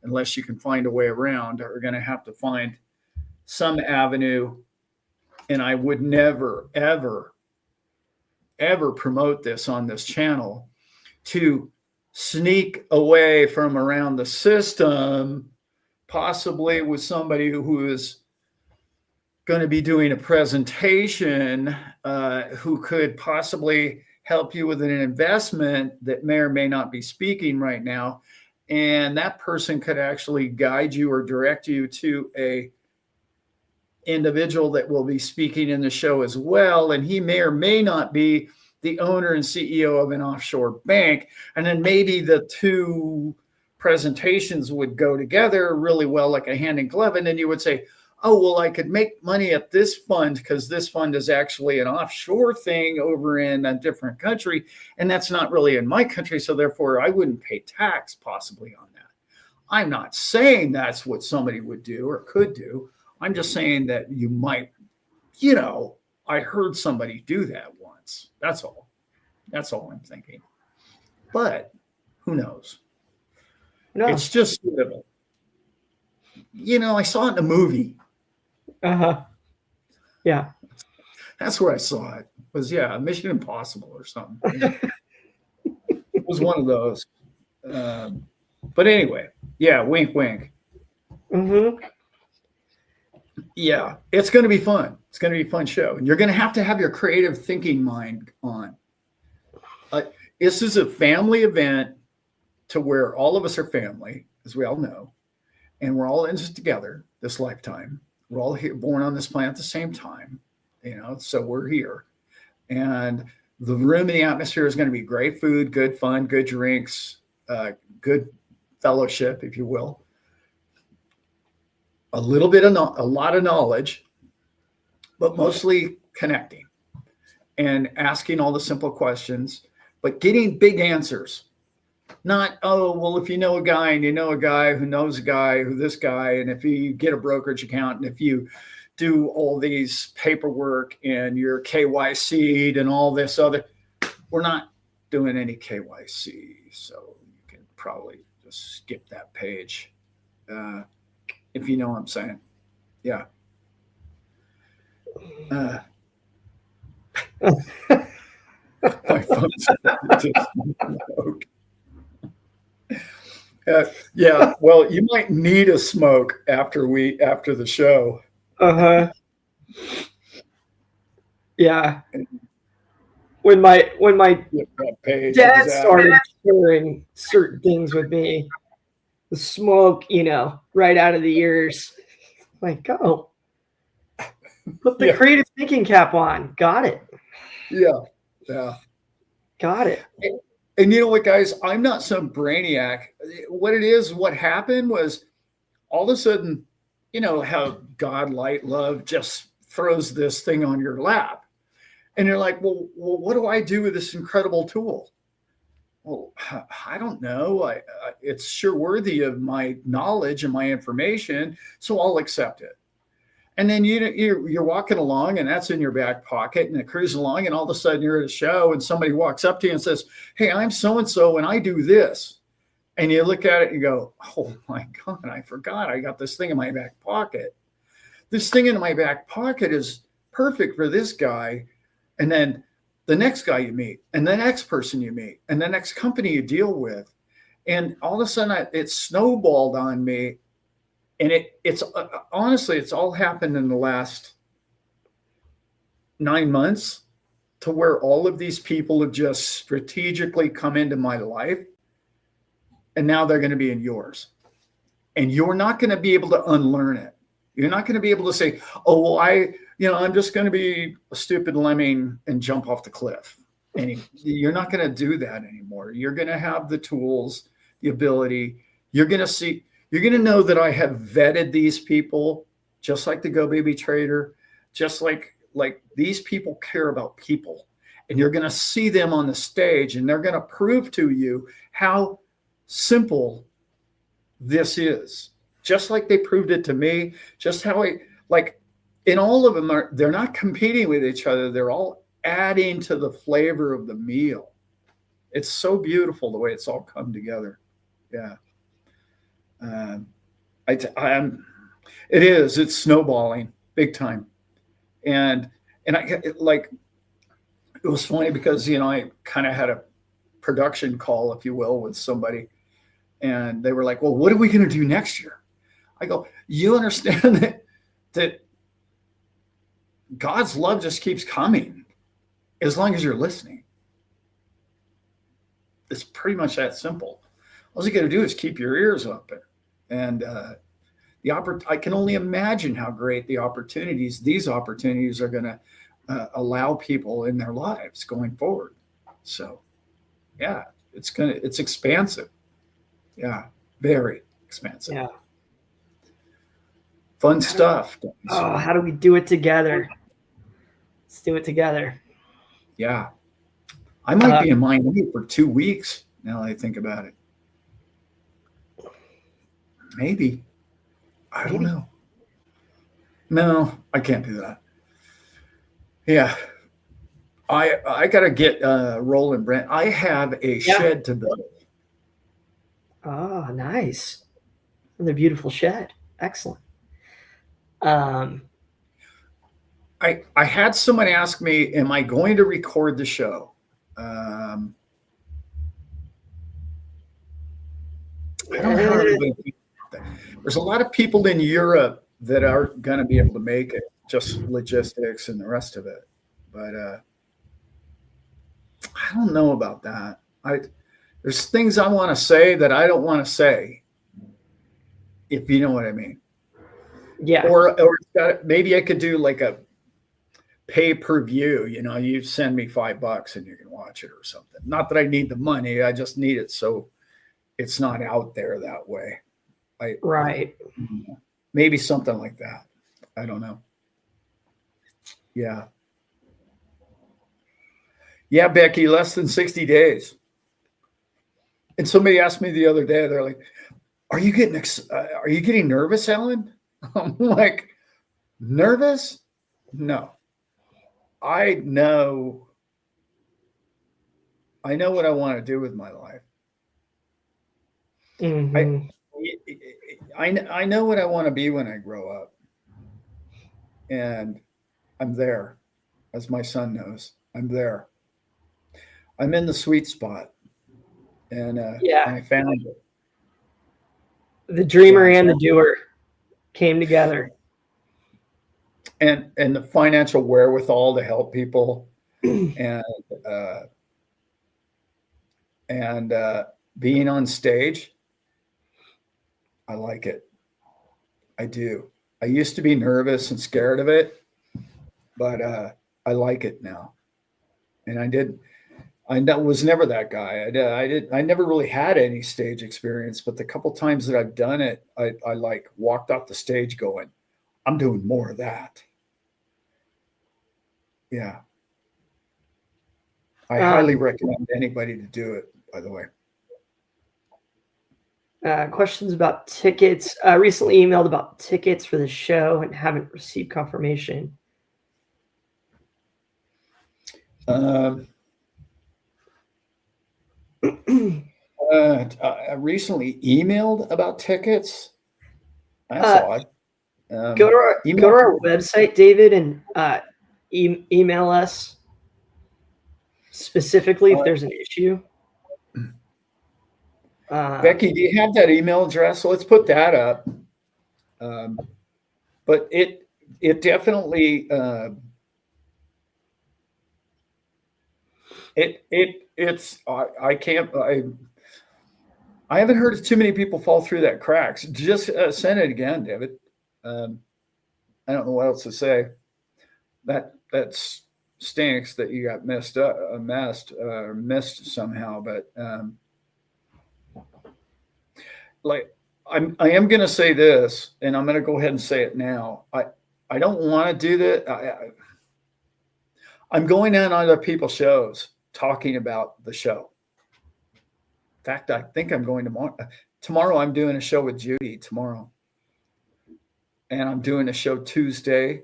unless you can find a way around, are going to have to find some avenue. And I would never, ever, ever promote this on this channel to sneak away from around the system, possibly with somebody who is going to be doing a presentation, who could possibly help you with an investment that may or may not be speaking right now. And that person could actually guide you or direct you to a individual that will be speaking in the show as well. And he may or may not be the owner and CEO of an offshore bank. And then maybe the two presentations would go together really well, like a hand in glove. And then you would say, oh, well, I could make money at this fund because this fund is actually an offshore thing over in a different country. And that's not really in my country. So therefore, I wouldn't pay tax possibly on that. I'm not saying that's what somebody would do or could do. I'm just saying that you might, I heard somebody do that once. That's all. That's all I'm thinking. But who knows? No. It's just, I saw it in a movie.
Yeah.
That's where I saw it. It was, Mission Impossible or something. It was one of those. But anyway, wink, wink. Yeah, it's going to be fun. It's going to be a fun show. And you're going to have your creative thinking mind on. This is a family event to where all of us are family, as we all know. And we're all in this together this lifetime. We're all here, born on this planet at the same time, so we're here. And the room and the atmosphere is going to be great food, good fun, good drinks, good fellowship, if you will. A lot of knowledge, but mostly connecting and asking all the simple questions, but getting big answers. Not, oh, well, if you know a guy and you know a guy who knows a guy who this guy, and if you get a brokerage account and if you do all these paperwork and your KYC'd and all this other, we're not doing any KYC. So you can probably just skip that page. If you know what I'm saying. Yeah. My phone's just Yeah. Well, you might need a smoke after the show.
Uh-huh. Yeah. When my dad started sharing certain things with me, the smoke, right out of the ears. Like, oh, put the creative thinking cap on. Got it.
Yeah. Yeah.
Got it.
And you know what, guys? I'm not some brainiac. What happened was all of a sudden, how God, light, love just throws this thing on your lap. And you're like, well, what do I do with this incredible tool? Well, I don't know. It's sure worthy of my knowledge and my information, so I'll accept it. And then you're walking along, and that's in your back pocket, and it cruises along, and all of a sudden you're at a show, and somebody walks up to you and says, "Hey, I'm so and so, and I do this." And you look at it and you go, "Oh my God, I forgot I got this thing in my back pocket. This thing in my back pocket is perfect for this guy." And then the next guy you meet, and the next person you meet, and the next company you deal with. And all of a sudden it snowballed on me. And it's honestly, it's all happened in the last 9 months, to where all of these people have just strategically come into my life. And now they're going to be in yours. And you're not going to be able to unlearn it. You're not going to be able to say, "Oh, well, I'm just going to be a stupid lemming and jump off the cliff." And you're not going to do that anymore. You're going to have the tools, the ability. You're going to know that I have vetted these people, just like the Go Baby Trader, just like these people care about people. And you're going to see them on the stage, and they're going to prove to you how simple this is. Just like they proved it to me, just how in all of them, they're not competing with each other. They're all adding to the flavor of the meal. It's so beautiful the way it's all come together. Yeah. It's snowballing big time. And it was funny because, I kind of had a production call, if you will, with somebody, and they were like, "Well, what are we going to do next year?" I go, "You understand that God's love just keeps coming as long as you're listening. It's pretty much that simple. All you got to do is keep your ears open." And I can only imagine how great these opportunities are going to allow people in their lives going forward. So, yeah, it's expansive. Yeah, very expansive.
Yeah.
Fun stuff.
Oh, how do we do it together? Let's do it together.
Yeah. I might be in Miami for 2 weeks now that I think about it. Maybe. I don't know. No, I can't do that. Yeah. I got to get rolling, Brent. I have a shed to build.
Oh, nice. Another beautiful shed. Excellent. I
had someone ask me, "Am I going to record the show?" I don't know how everybody feels about that. There's a lot of people in Europe that are going to be able to make it, just logistics and the rest of it. But I don't know about that. There's things I want to say that I don't want to say, if you know what I mean.
Yeah.
Or maybe I could do like a pay-per-view. You send me $5 and you can watch it or something. Not that I need the money. I just need it so it's not out there that way.
Right.
Maybe something like that. I don't know. Yeah. Yeah, Becky, less than 60 days. And somebody asked me the other day, they're like, are you getting nervous, Alan? I'm like, nervous? No. I know what I want to do with my life.
Mm-hmm.
I know what I want to be when I grow up. And I'm there, as my son knows. I'm there. I'm in the sweet spot. And I found it.
The dreamer and the doer came together.
And the financial wherewithal to help people and being on stage. I like it. I do. I used to be nervous and scared of it, but I like it now. And I was never that guy. I never really had any stage experience, but the couple times that I've done it, I like walked off the stage going, I'm doing more of that. Yeah. I highly recommend anybody to do it, by the way.
Questions about tickets. I recently emailed about tickets for the show and haven't received confirmation.
I recently emailed about tickets. That's odd.
Go to our website, David, and email us specifically if there's an issue.
Becky, do you have that email address? So let's put that up. But it definitely I haven't heard too many people fall through that cracks. Just send it again, David. I don't know what else to say. That stinks that you got missed somehow, but I am going to say this, and I'm going to go ahead and say it now. I don't want to do that. I'm going on other people's shows talking about the show. In fact, I think I'm going tomorrow. Tomorrow I'm doing a show with Judy tomorrow. And I'm doing a show Tuesday.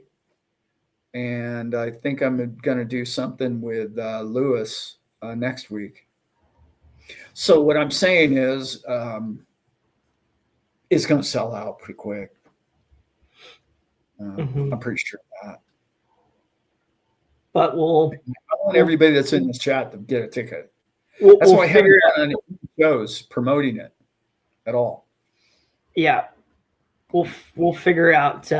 And I think I'm going to do something with Lewis next week. So what I'm saying is it's going to sell out pretty quick. I'm pretty sure of that.
But
I want everybody that's in this chat to get a ticket. That's why I haven't done any shows promoting it at all.
Yeah, we'll figure out.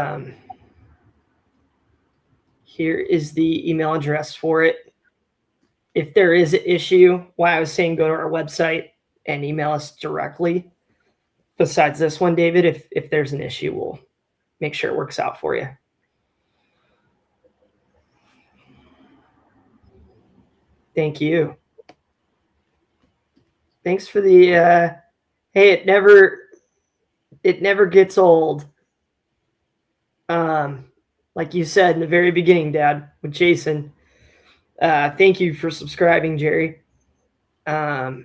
Here is the email address for it. If there is an issue, why I was saying go to our website and email us directly. Besides this one, David, if there's an issue, we'll make sure it works out for you. Thank you. Thanks for the hey, it never gets old. Like you said in the very beginning, Dad, with Jason. Thank you for subscribing, Jerry. We're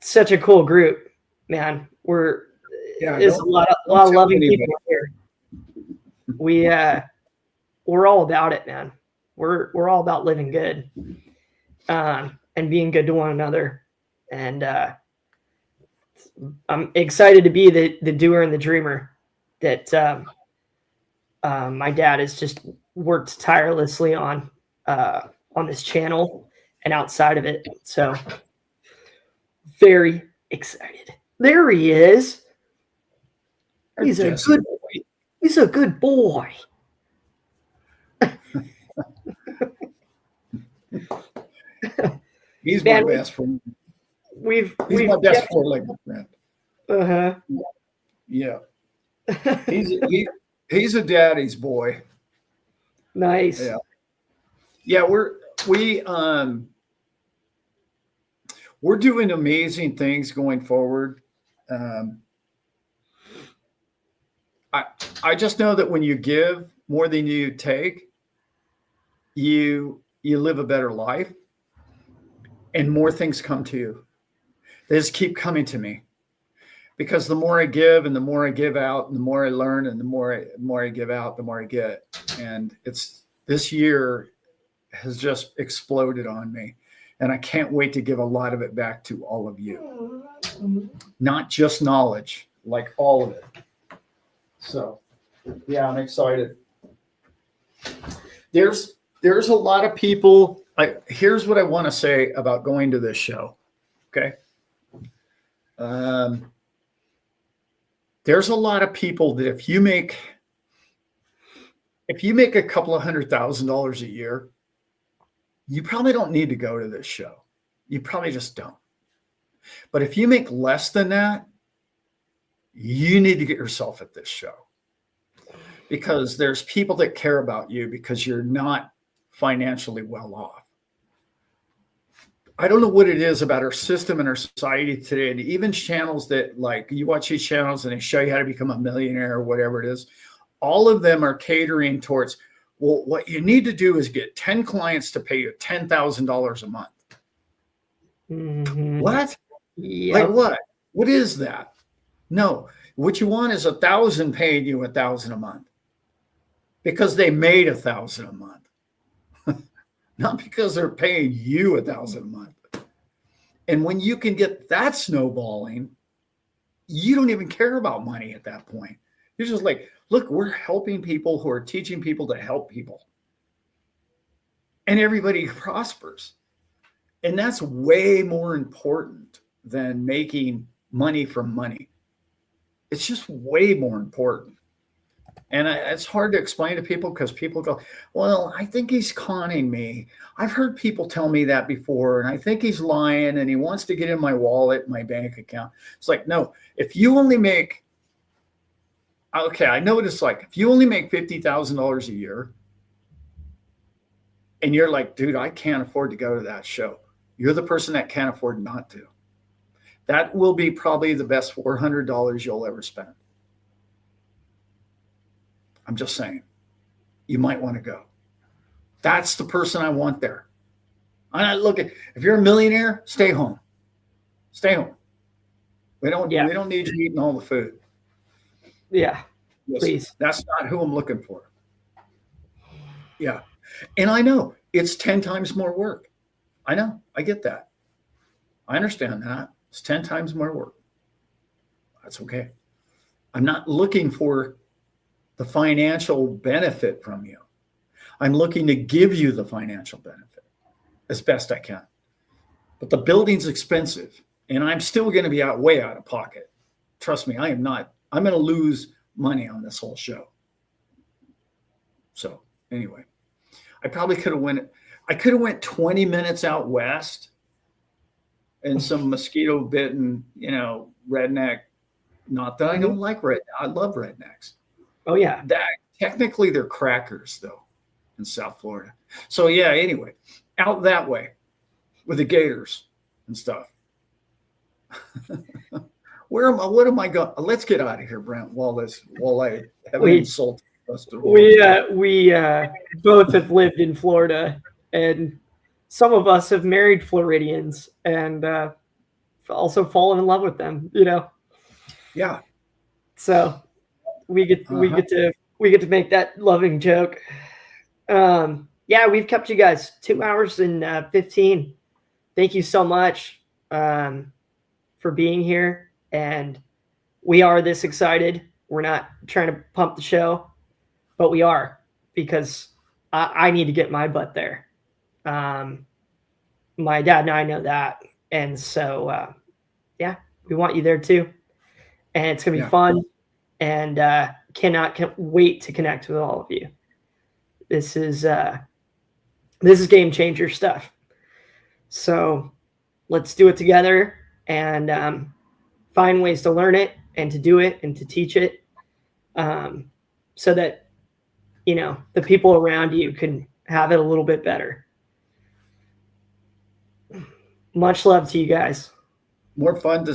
such a cool group, man. There's a lot of loving people here. We're all about it, man. We're all about living good, and being good to one another. And I'm excited to be the doer and the dreamer that my dad has just worked tirelessly on this channel and outside of it. So very excited. There he is. He's a good boy. He's a good boy.
He's my best friend. He's my best four-legged friend. Yeah. He's a daddy's boy.
Nice.
Yeah. Yeah, we're doing amazing things going forward. I just know that when you give more than you take, you live a better life, and more things come to you. They just keep coming to me, because the more I give and the more I give out, and the more I learn and the more I give out, the more I get. And this year has just exploded on me, and I can't wait to give a lot of it back to all of you. Not just knowledge, like all of it. So, yeah, I'm excited. There's a lot of people. Here's what I want to say about going to this show. Okay. There's a lot of people that if you make a couple of $100,000 a year, you probably don't need to go to this show. You probably just don't. But if you make less than that, you need to get yourself at this show, because there's people that care about you because you're not financially well off. I don't know what it is about our system and our society today, and even channels that, like, you watch these channels and they show you how to become a millionaire or whatever it is. All of them are catering towards, well, what you need to do is get 10 clients to pay you $10,000 a month.
Mm-hmm.
What?
Yep.
Like what? What is that? No, what you want is 1,000 paying you 1,000 a month because they made 1,000 a month, not because they're paying you 1,000 a month. And when you can get that snowballing, you don't even care about money at that point. You're just like, look, we're helping people who are teaching people to help people. And everybody prospers. And that's way more important than making money from money. It's just way more important. And it's hard to explain to people because people go, well, I think he's conning me. I've heard people tell me that before, and I think he's lying and he wants to get in my wallet, my bank account. It's like, no, if you only make, okay, I know what it's like. If you only make $50,000 a year and you're like, dude, I can't afford to go to that show. You're the person that can't afford not to. That will be probably the best $400 you'll ever spend. I'm just saying, you might want to go. That's the person I want there. I'm not looking. If you're a millionaire, stay home. Stay home. We don't need you eating all the food.
Yeah,
Listen,
please.
that's not who I'm looking for. Yeah. And I know it's 10 times more work. I know. I get that. I understand that. It's 10 times more work. That's okay. I'm not looking for the financial benefit from you. I'm looking to give you the financial benefit as best I can. But the building's expensive, and I'm still going to be way out of pocket. Trust me, I am not. I'm going to lose money on this whole show. So anyway, I probably could have went 20 minutes out west and some mosquito bitten, redneck. Not that I don't like redneck. I love rednecks.
Oh yeah.
Technically they're crackers though in South Florida. So yeah, anyway, out that way with the gators and stuff. What am I going? Let's get out of here, Brent, while I have an insult.
We both have lived in Florida, and some of us have married Floridians and also fallen in love with them,
Yeah.
So we get to make that loving joke. Yeah, we've kept you guys 2 hours and 15. Thank you so much for being here. And we are this excited. We're not trying to pump the show, but we are, because I need to get my butt there. My dad and I know that. And so, yeah, we want you there too. And it's going to be fun. And can't wait to connect with all of you. This is game changer stuff. So let's do it together and find ways to learn it and to do it and to teach it, so that the people around you can have it a little bit better. Much love to you guys.
More fun to